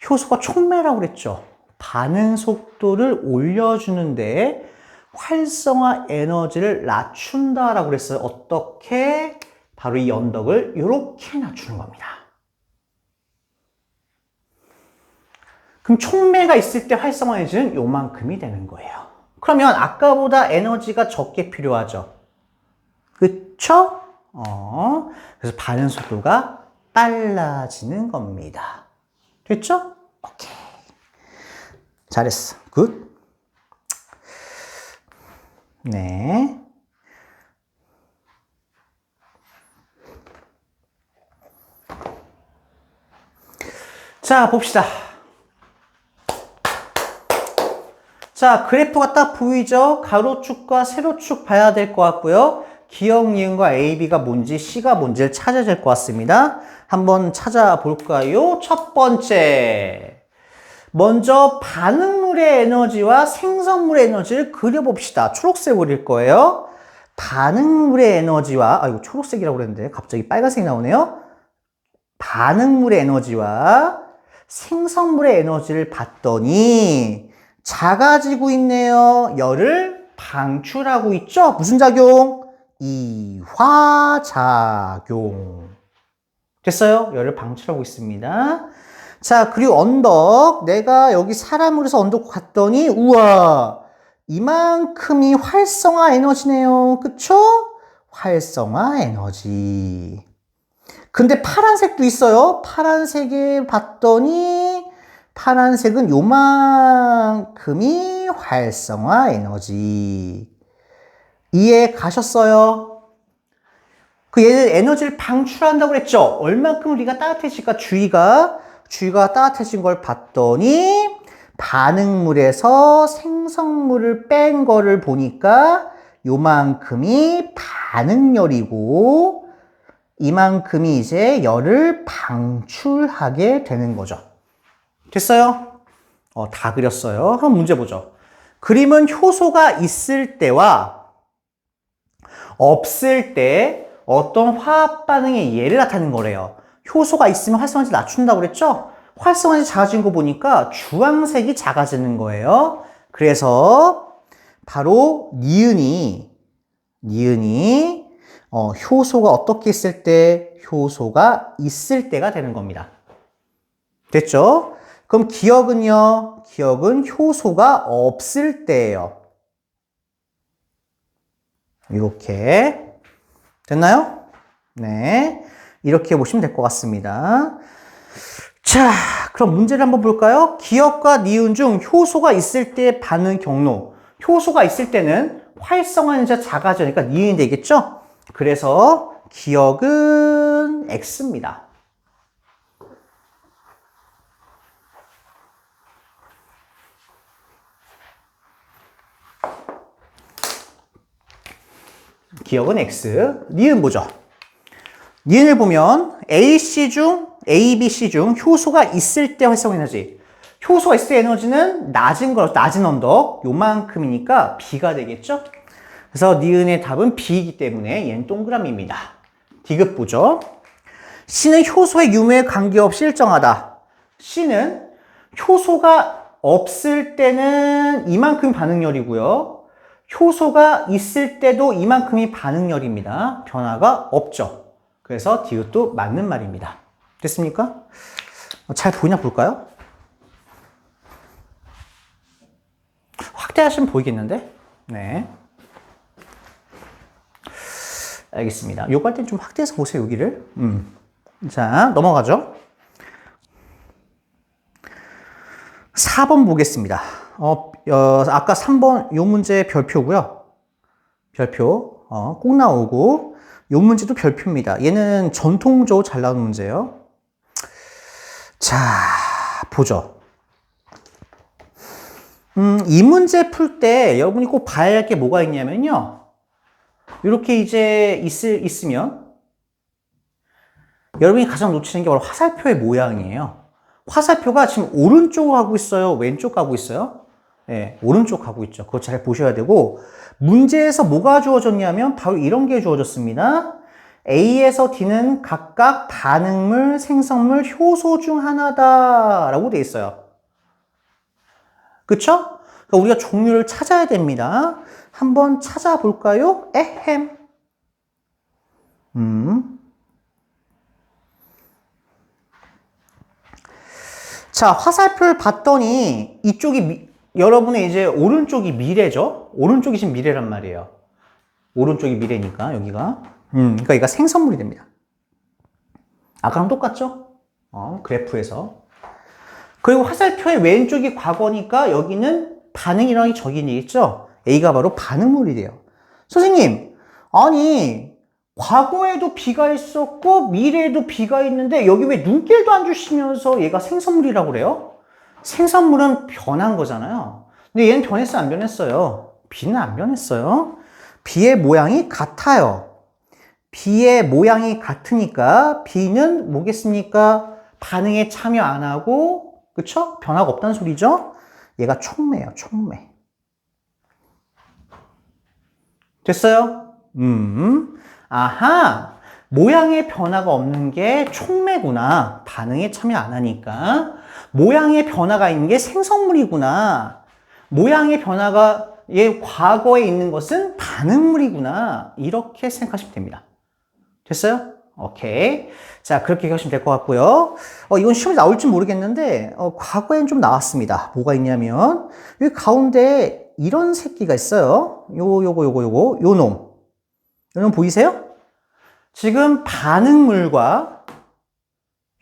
효소가 촉매라고 그랬죠? 반응 속도를 올려주는데 활성화 에너지를 낮춘다라고 그랬어요. 어떻게? 바로 이 언덕을 이렇게 낮추는 겁니다. 그럼 촉매가 있을 때 활성화 에너지는 요만큼이 되는 거예요. 그러면 아까보다 에너지가 적게 필요하죠. 그쵸? 그래서 반응 속도가 빨라지는 겁니다. 됐죠? 오케이. 잘했어. 굿. 네. 자, 봅시다. 자, 그래프가 딱 보이죠? 가로축과 세로축 봐야 될 것 같고요. 기억, 니은과 A, B가 뭔지, C가 뭔지를 찾아야 될 것 같습니다. 한번 찾아볼까요? 첫 번째. 먼저 반응물의 에너지와 생성물의 에너지를 그려봅시다. 초록색 그릴 거예요. 반응물의 에너지와, 이거 초록색이라고 그랬는데 갑자기 빨간색이 나오네요. 반응물의 에너지와 생성물의 에너지를 봤더니 작아지고 있네요. 열을 방출하고 있죠? 무슨 작용? 이화작용. 됐어요? 열을 방출하고 있습니다. 자, 그리고 언덕. 내가 여기 사람으로 해서 언덕 갔더니, 우와, 이만큼이 활성화 에너지네요. 그쵸? 활성화 에너지. 근데 파란색도 있어요. 파란색에 봤더니, 파란색은 요만큼이 활성화 에너지. 이해 가셨어요? 그 얘들 에너지를 방출한다고 그랬죠? 얼만큼 우리가 따뜻해질까? 주위가 따뜻해진 걸 봤더니 반응물에서 생성물을 뺀 거를 보니까 요만큼이 반응열이고 이만큼이 이제 열을 방출하게 되는 거죠. 됐어요? 다 그렸어요. 그럼 문제 보죠. 그림은 효소가 있을 때와 없을 때 어떤 화학 반응의 예를 나타내는 거래요. 효소가 있으면 활성화에너지 낮춘다고 그랬죠? 활성화에너지 작아진 거 보니까 주황색이 작아지는 거예요. 그래서 바로 니은이 효소가 어떻게 있을 때? 효소가 있을 때가 되는 겁니다. 됐죠? 그럼 기억은요? 기억은 효소가 없을 때예요. 이렇게 됐나요? 네, 이렇게 보시면 될 것 같습니다. 자, 그럼 문제를 한번 볼까요? 기억과 니은 중 효소가 있을 때 반응 경로. 효소가 있을 때는 활성화 에너지가 작아지니까 니은이 되겠죠? 그래서 기억은 X입니다. 기억은 X. 니은 보죠. 니은을 보면 A, B, C 중 효소가 있을 때 활성화 에너지. 효소가 있을 때 에너지는 낮은 언덕, 요만큼이니까 B가 되겠죠? 그래서 니은의 답은 B이기 때문에 얘는 동그라미입니다. 디귿 보죠. C는 효소의 유무에 관계없이 일정하다. C는 효소가 없을 때는 이만큼 반응열이고요. 효소가 있을 때도 이만큼이 반응열입니다. 변화가 없죠. 그래서 디귿도 맞는 말입니다. 됐습니까? 잘 보이나 볼까요? 확대하시면 보이겠는데? 네. 알겠습니다. 요거 할 땐 좀 확대해서 보세요, 여기를. 자, 넘어가죠. 4번 보겠습니다. 아까 3번 요 문제 별표고요. 별표. 꼭 나오고. 요 문제도 별표입니다. 얘는 전통적으로 잘 나오는 문제예요. 자, 보죠. 이 문제 풀 때 여러분이 꼭 봐야 할 게 뭐가 있냐면요. 이렇게 이제 있으면 여러분이 가장 놓치는 게 바로 화살표의 모양이에요. 화살표가 지금 오른쪽 가고 있어요? 왼쪽 가고 있어요? 네, 오른쪽 가고 있죠. 그거 잘 보셔야 되고, 문제에서 뭐가 주어졌냐면 바로 이런 게 주어졌습니다. A에서 D는 각각 반응물, 생성물, 효소 중 하나다라고 돼 있어요. 그쵸? 그러니까 우리가 종류를 찾아야 됩니다. 한번 찾아볼까요? 에헴. 자, 화살표를 봤더니 이쪽이 여러분의 이제 오른쪽이 미래죠? 오른쪽이 지금 미래란 말이에요. 오른쪽이 미래니까 여기가. 그러니까 얘가 생성물이 됩니다. 아까랑 똑같죠? 그래프에서. 그리고 화살표의 왼쪽이 과거니까 여기는 반응이랑 적인 얘기죠? A가 바로 반응물이 돼요. 선생님, 아니 과거에도 B가 있었고 미래에도 B가 있는데 여기 왜 눈길도 안 주시면서 얘가 생성물이라고 그래요? 생성물은 변한 거잖아요. 근데 얘는 변했어요, 안 변했어요? B는 안 변했어요. B의 모양이 같아요. B의 모양이 같으니까 B는 뭐겠습니까? 반응에 참여 안 하고, 그쵸? 변화가 없다는 소리죠? 얘가 촉매예요, 촉매. 됐어요? 아하, 모양의 변화가 없는 게 촉매구나. 반응에 참여 안 하니까. 모양의 변화가 있는 게 생성물이구나. 모양의 변화가 과거에 있는 것은 반응물이구나. 이렇게 생각하시면 됩니다. 됐어요? 오케이. 자, 그렇게 하시면 될 것 같고요. 이건 시험에 나올지 모르겠는데, 과거엔 좀 나왔습니다. 뭐가 있냐면, 여기 가운데 이런 새끼가 있어요. 요 놈. 여러분 보이세요? 지금 반응물과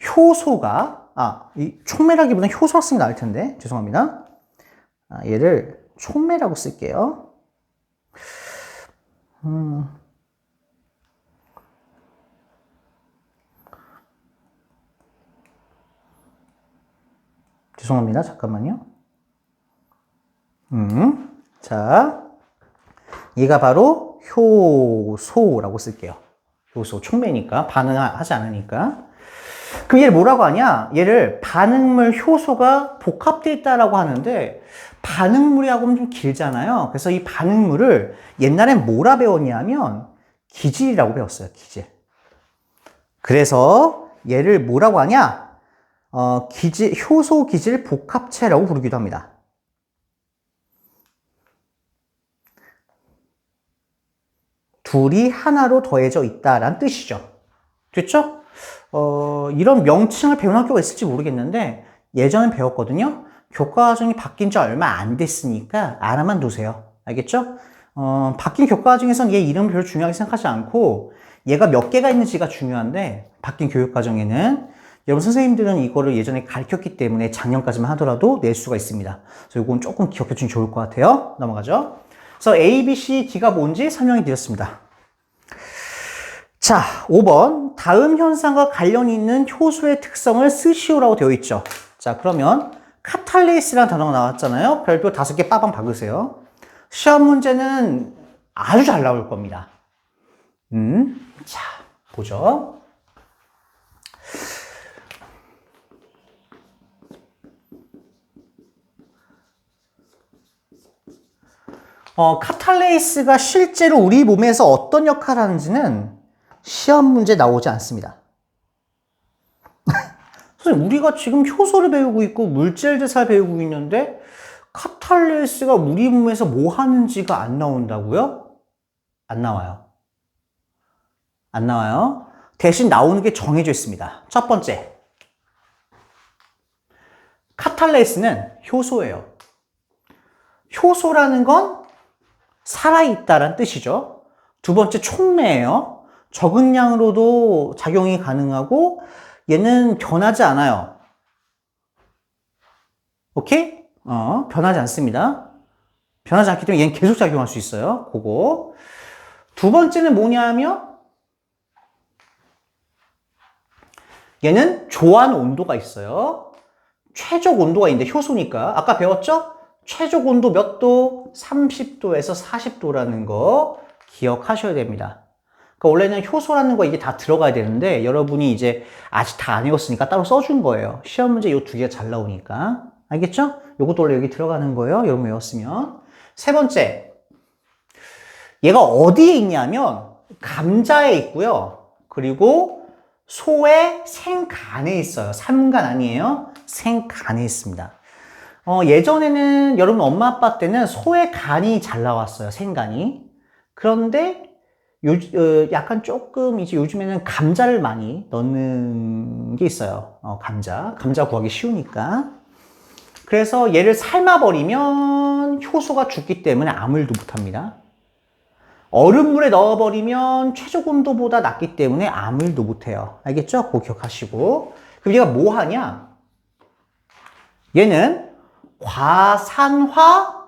효소가, 이 촉매라기보다는 효소라 쓰는 게 나을 텐데, 죄송합니다. 얘를 촉매라고 쓸게요. 죄송합니다. 잠깐만요. 자, 얘가 바로 효소라고 쓸게요. 효소, 촉매니까, 반응하지 않으니까. 그럼 얘를 뭐라고 하냐? 얘를 반응물 효소가 복합되어 있다라고 하는데, 반응물이라고 하면 좀 길잖아요. 그래서 이 반응물을 옛날엔 뭐라 배웠냐면, 기질이라고 배웠어요, 기질. 그래서 얘를 뭐라고 하냐? 효소 기질 복합체라고 부르기도 합니다. 둘이 하나로 더해져 있다라는 뜻이죠. 됐죠? 이런 명칭을 배운 학교가 있을지 모르겠는데 예전엔 배웠거든요. 교과과정이 바뀐 지 얼마 안 됐으니까 알아만 두세요. 알겠죠? 바뀐 교과과정에서는 얘 이름 별로 중요하게 생각하지 않고 얘가 몇 개가 있는지가 중요한데 바뀐 교육과정에는 여러분 선생님들은 이거를 예전에 가르쳤기 때문에 작년까지만 하더라도 낼 수가 있습니다. 그래서 이건 조금 기억해 주시면 좋을 것 같아요. 넘어가죠. 그래서 A, B, C, D가 뭔지 설명해 드렸습니다. 자, 5번. 다음 현상과 관련이 있는 효소의 특성을 쓰시오라고 되어 있죠. 자, 그러면 카탈레이스라는 단어가 나왔잖아요. 별표 5개 빠방 박으세요. 시험 문제는 아주 잘 나올 겁니다. 자, 보죠. 카탈레이스가 실제로 우리 몸에서 어떤 역할을 하는지는 시험 문제 나오지 않습니다. 선생님, 우리가 지금 효소를 배우고 있고 물질대사를 배우고 있는데 카탈레이스가 우리 몸에서 뭐 하는지가 안 나온다고요? 안 나와요. 안 나와요. 대신 나오는 게 정해져 있습니다. 첫 번째, 카탈레이스는 효소예요. 효소라는 건 살아있다란 뜻이죠. 두 번째, 촉매예요. 적은 양으로도 작용이 가능하고 얘는 변하지 않아요. 오케이? 변하지 않습니다. 변하지 않기 때문에 얘는 계속 작용할 수 있어요. 그거. 두 번째는 뭐냐면 얘는 좋아하는 온도가 있어요. 최적 온도가 있는데 효소니까 아까 배웠죠? 최적 온도 몇 도? 30도에서 40도라는 거 기억하셔야 됩니다. 그러니까 원래는 효소라는 거 이게 다 들어가야 되는데 여러분이 이제 아직 다 안 외웠으니까 따로 써준 거예요. 시험 문제 이 두 개가 잘 나오니까. 알겠죠? 요것도 원래 여기 들어가는 거예요. 여러분 외웠으면. 세 번째, 얘가 어디에 있냐면 감자에 있고요. 그리고 소의 생간에 있어요. 삼간 아니에요. 생간에 있습니다. 예전에는 여러분 엄마 아빠 때는 소의 간이 잘 나왔어요. 생간이. 그런데 약간 조금 이제 요즘에는 감자를 많이 넣는 게 있어요. 감자 구하기 쉬우니까. 그래서 얘를 삶아버리면 효소가 죽기 때문에 아무 일도 못합니다. 얼음물에 넣어버리면 최적 온도보다 낮기 때문에 아무 일도 못해요. 알겠죠? 그거 기억하시고. 그럼 얘가 뭐 하냐? 얘는 과산화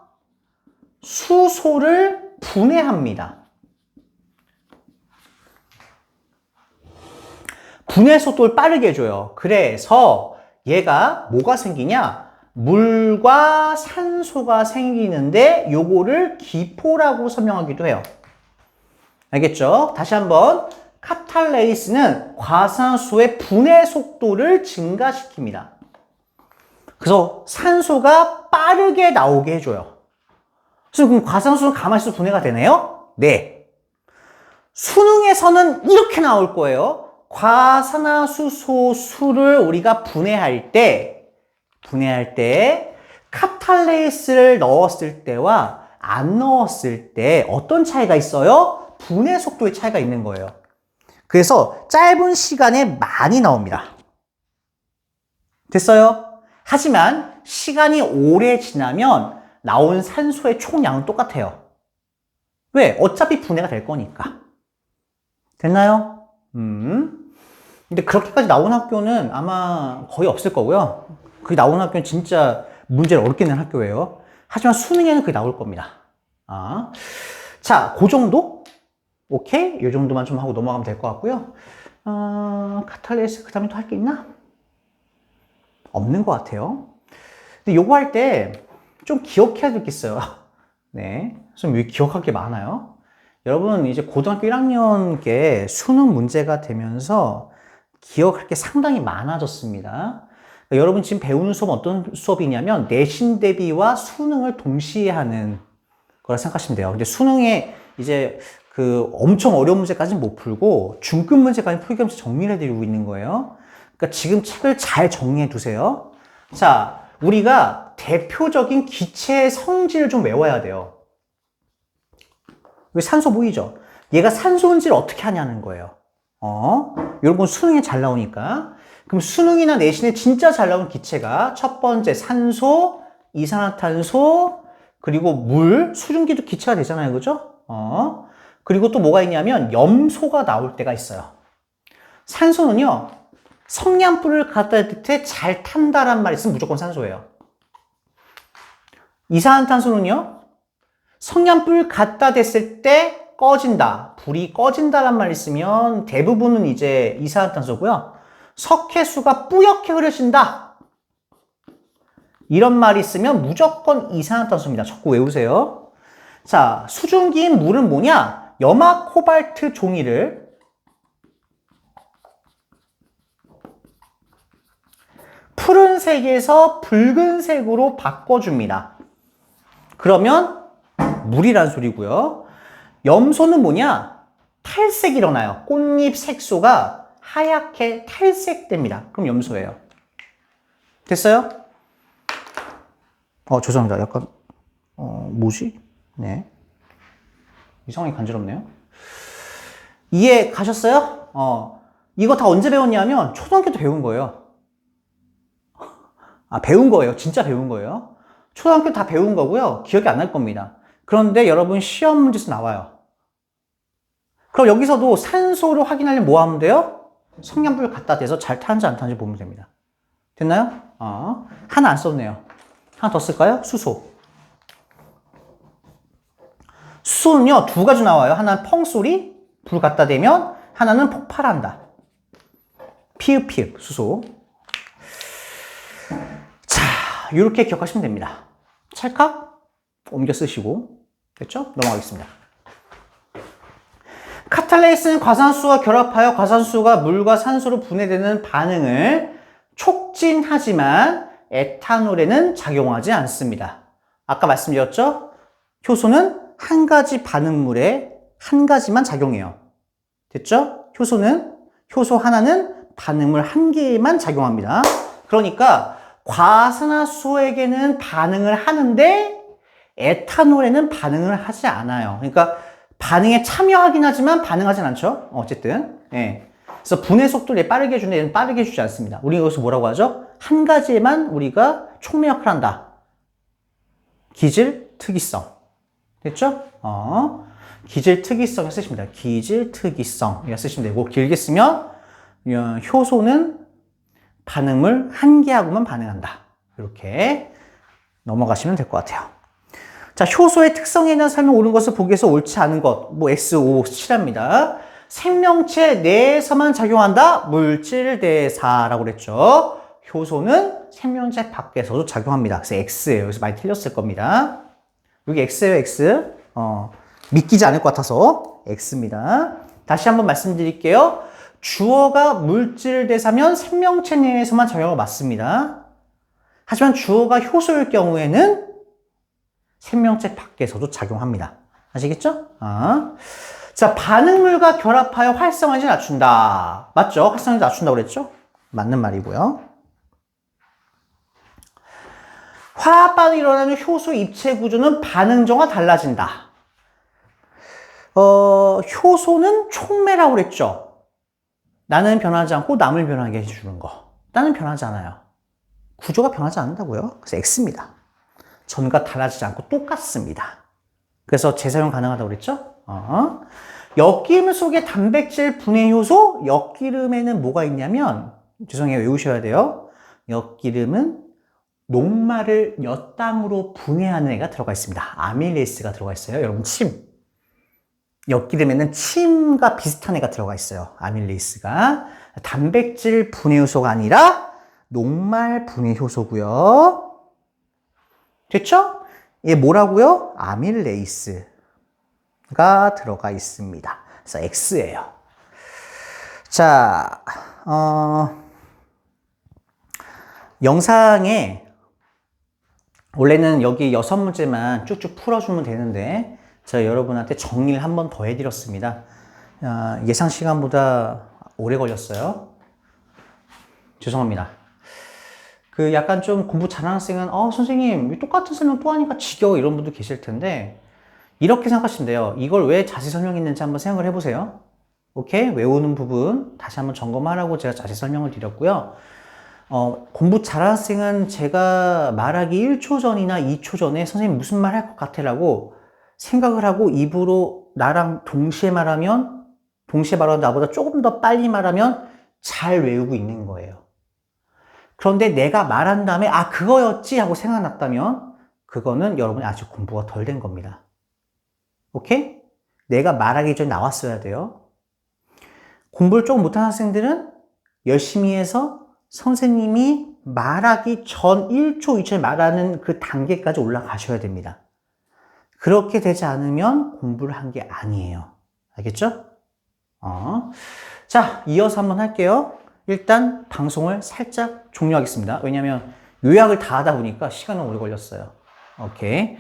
수소를 분해합니다. 분해 속도를 빠르게 해줘요. 그래서 얘가 뭐가 생기냐? 물과 산소가 생기는데 요거를 기포라고 설명하기도 해요. 알겠죠? 다시 한번 카탈레이스는 과산화수소의 분해 속도를 증가시킵니다. 그래서 산소가 빠르게 나오게 해줘요. 그래서 그럼 과산화수소는 가만히 있어도 분해가 되네요? 네. 수능에서는 이렇게 나올 거예요. 과산화수소 수를 우리가 분해할 때 카탈레이스를 넣었을 때와 안 넣었을 때 어떤 차이가 있어요? 분해 속도의 차이가 있는 거예요. 그래서 짧은 시간에 많이 나옵니다. 됐어요? 하지만 시간이 오래 지나면 나온 산소의 총량은 똑같아요. 왜? 어차피 분해가 될 거니까. 됐나요? 근데 그렇게까지 나온 학교는 아마 거의 없을 거고요. 그게 나온 학교는 진짜 문제를 어렵게 낸 학교예요. 하지만 수능에는 그게 나올 겁니다. 자, 그 정도? 오케이? 이 정도만 좀 하고 넘어가면 될 것 같고요. 카탈레이스 그 다음에 또 할 게 있나? 없는 것 같아요. 근데 요거 할 때 좀 기억해야 될 게 있어요. 네. 좀 기억할 게 많아요. 여러분, 이제 고등학교 1학년께 수능 문제가 되면서 기억할 게 상당히 많아졌습니다. 그러니까 여러분 지금 배우는 수업 어떤 수업이냐면 내신 대비와 수능을 동시에 하는 거라 생각하시면 돼요. 근데 수능에 이제 그 엄청 어려운 문제까지는 못 풀고 중급 문제까지 풀면서 정리를 해드리고 있는 거예요. 그러니까 지금 책을 잘 정리해 두세요. 자, 우리가 대표적인 기체의 성질을 좀 외워야 돼요. 왜 산소 보이죠? 얘가 산소 운지를 어떻게 하냐는 거예요. 이런 건 수능에 잘 나오니까. 그럼 수능이나 내신에 진짜 잘 나오는 기체가 첫 번째 산소, 이산화탄소, 그리고 물, 수증기도 기체가 되잖아요. 그죠? 그리고 또 뭐가 있냐면 염소가 나올 때가 있어요. 산소는요, 성냥불을 갖다 댈 때 잘 탄다란 말이 있으면 무조건 산소예요. 이산화탄소는요, 성냥불 갖다 댔을 때 꺼진다. 불이 꺼진다란 말이 있으면 대부분은 이제 이산화탄소고요. 석회수가 뿌옇게 흐려진다. 이런 말이 있으면 무조건 이산화탄소입니다. 자꾸 외우세요. 자, 수증기인 물은 뭐냐? 염화 코발트 종이를 푸른색에서 붉은색으로 바꿔줍니다. 그러면 물이란 소리고요. 염소는 뭐냐? 탈색이 일어나요. 꽃잎 색소가 하얗게 탈색됩니다. 그럼 염소예요. 됐어요? 죄송합니다. 약간 뭐지? 네. 이상하게 간지럽네요. 이해 가셨어요? 이거 다 언제 배웠냐면 초등학교 때 배운 거예요. 아, 배운 거예요. 진짜 배운 거예요. 초등학교 다 배운 거고요. 기억이 안 날 겁니다. 그런데 여러분 시험 문제에서 나와요. 그럼 여기서도 산소를 확인하려면 뭐 하면 돼요? 성냥불 갖다 대서 잘 타는지 안 타는지 보면 됩니다. 됐나요? 하나 안 썼네요. 하나 더 쓸까요? 수소. 수소는요, 두 가지 나와요. 하나는 펑소리, 불 갖다 대면, 하나는 폭발한다. 피읍피읍, 수소. 자, 이렇게 기억하시면 됩니다. 찰칵 옮겨 쓰시고, 됐죠? 넘어가겠습니다. 카탈레이스는 과산수와 결합하여 과산수가 물과 산소로 분해되는 반응을 촉진하지만 에탄올에는 작용하지 않습니다. 아까 말씀드렸죠? 효소는 한 가지 반응물에 한 가지만 작용해요. 됐죠? 효소 하나는 반응물 한 개에만 작용합니다. 그러니까 과산화수소에게는 반응을 하는데 에탄올에는 반응을 하지 않아요. 그러니까 반응에 참여하긴 하지만 반응하진 않죠. 어쨌든. 예. 그래서 분해 속도를 빠르게 해주는데 얘는 빠르게 해주지 않습니다. 우리가 여기서 뭐라고 하죠? 한 가지에만 우리가 촉매 역할을 한다. 기질 특이성. 됐죠? 기질 특이성 쓰십니다. 기질 특이성. 이거 쓰시면 되고, 길게 쓰면 효소는 반응물 한 개하고만 반응한다. 이렇게 넘어가시면 될 것 같아요. 자, 효소의 특성에 대한 설명 옳은 것을 보기 위해서 옳지 않은 것, 뭐 X5 칠합니다. 생명체 내에서만 작용한다? 물질 대사라고 그랬죠. 효소는 생명체 밖에서도 작용합니다. 그래서 X예요. 여기서 많이 틀렸을 겁니다. 여기 X예요, X. 믿기지 않을 것 같아서 X입니다. 다시 한번 말씀드릴게요. 주어가 물질 대사면 생명체 내에서만 작용을 맞습니다. 하지만 주어가 효소일 경우에는 생명체 밖에서도 작용합니다. 아시겠죠? 자, 반응물과 결합하여 활성화를 낮춘다. 맞죠? 활성화를 낮춘다고 그랬죠? 맞는 말이고요. 화학 반응이 일어나는 효소 입체 구조는 반응정화 달라진다. 효소는 촉매라고 그랬죠? 나는 변하지 않고 남을 변하게 해주는 거. 나는 변하지 않아요. 구조가 변하지 않는다고요? 그래서 X입니다. 전과 달라지지 않고 똑같습니다. 그래서 재사용 가능하다고 그랬죠? 엿기름 속에 단백질 분해 효소, 엿기름에는 뭐가 있냐면, 죄송해요, 외우셔야 돼요. 엿기름은 녹말을 엿당으로 분해하는 애가 들어가 있습니다. 아밀레이스가 들어가 있어요. 여러분, 침. 엿기름에는 침과 비슷한 애가 들어가 있어요. 아밀레이스가. 단백질 분해 효소가 아니라 녹말 분해 효소고요. 됐죠? 이게 뭐라고요? 아밀레이스가 들어가 있습니다. 그래서 X예요. 자, 영상에 원래는 여기 6문제만 쭉쭉 풀어주면 되는데 제가 여러분한테 정리를 한 번 더 해드렸습니다. 예상 시간보다 오래 걸렸어요. 죄송합니다. 그 약간 좀 공부 잘하는 학생은 선생님 똑같은 설명 또 하니까 지겨워 이런 분도 계실 텐데 이렇게 생각하시면 돼요. 이걸 왜 자세히 설명했는지 한번 생각을 해보세요. 오케이? 외우는 부분 다시 한번 점검하라고 제가 자세히 설명을 드렸고요. 공부 잘하는 학생은 제가 말하기 1초 전이나 2초 전에 선생님 무슨 말 할 것 같아 라고 생각을 하고 입으로 나랑 동시에 말하면 나보다 조금 더 빨리 말하면 잘 외우고 있는 거예요. 그런데 내가 말한 다음에 그거였지 하고 생각났다면 그거는 여러분이 아직 공부가 덜 된 겁니다. 오케이? 내가 말하기 전에 나왔어야 돼요. 공부를 조금 못하는 학생들은 열심히 해서 선생님이 말하기 전 1초, 2초에 말하는 그 단계까지 올라가셔야 됩니다. 그렇게 되지 않으면 공부를 한 게 아니에요. 알겠죠? 자, 이어서 한번 할게요. 일단 방송을 살짝 종료하겠습니다. 왜냐하면 요약을 다 하다 보니까 시간은 오래 걸렸어요. 오케이.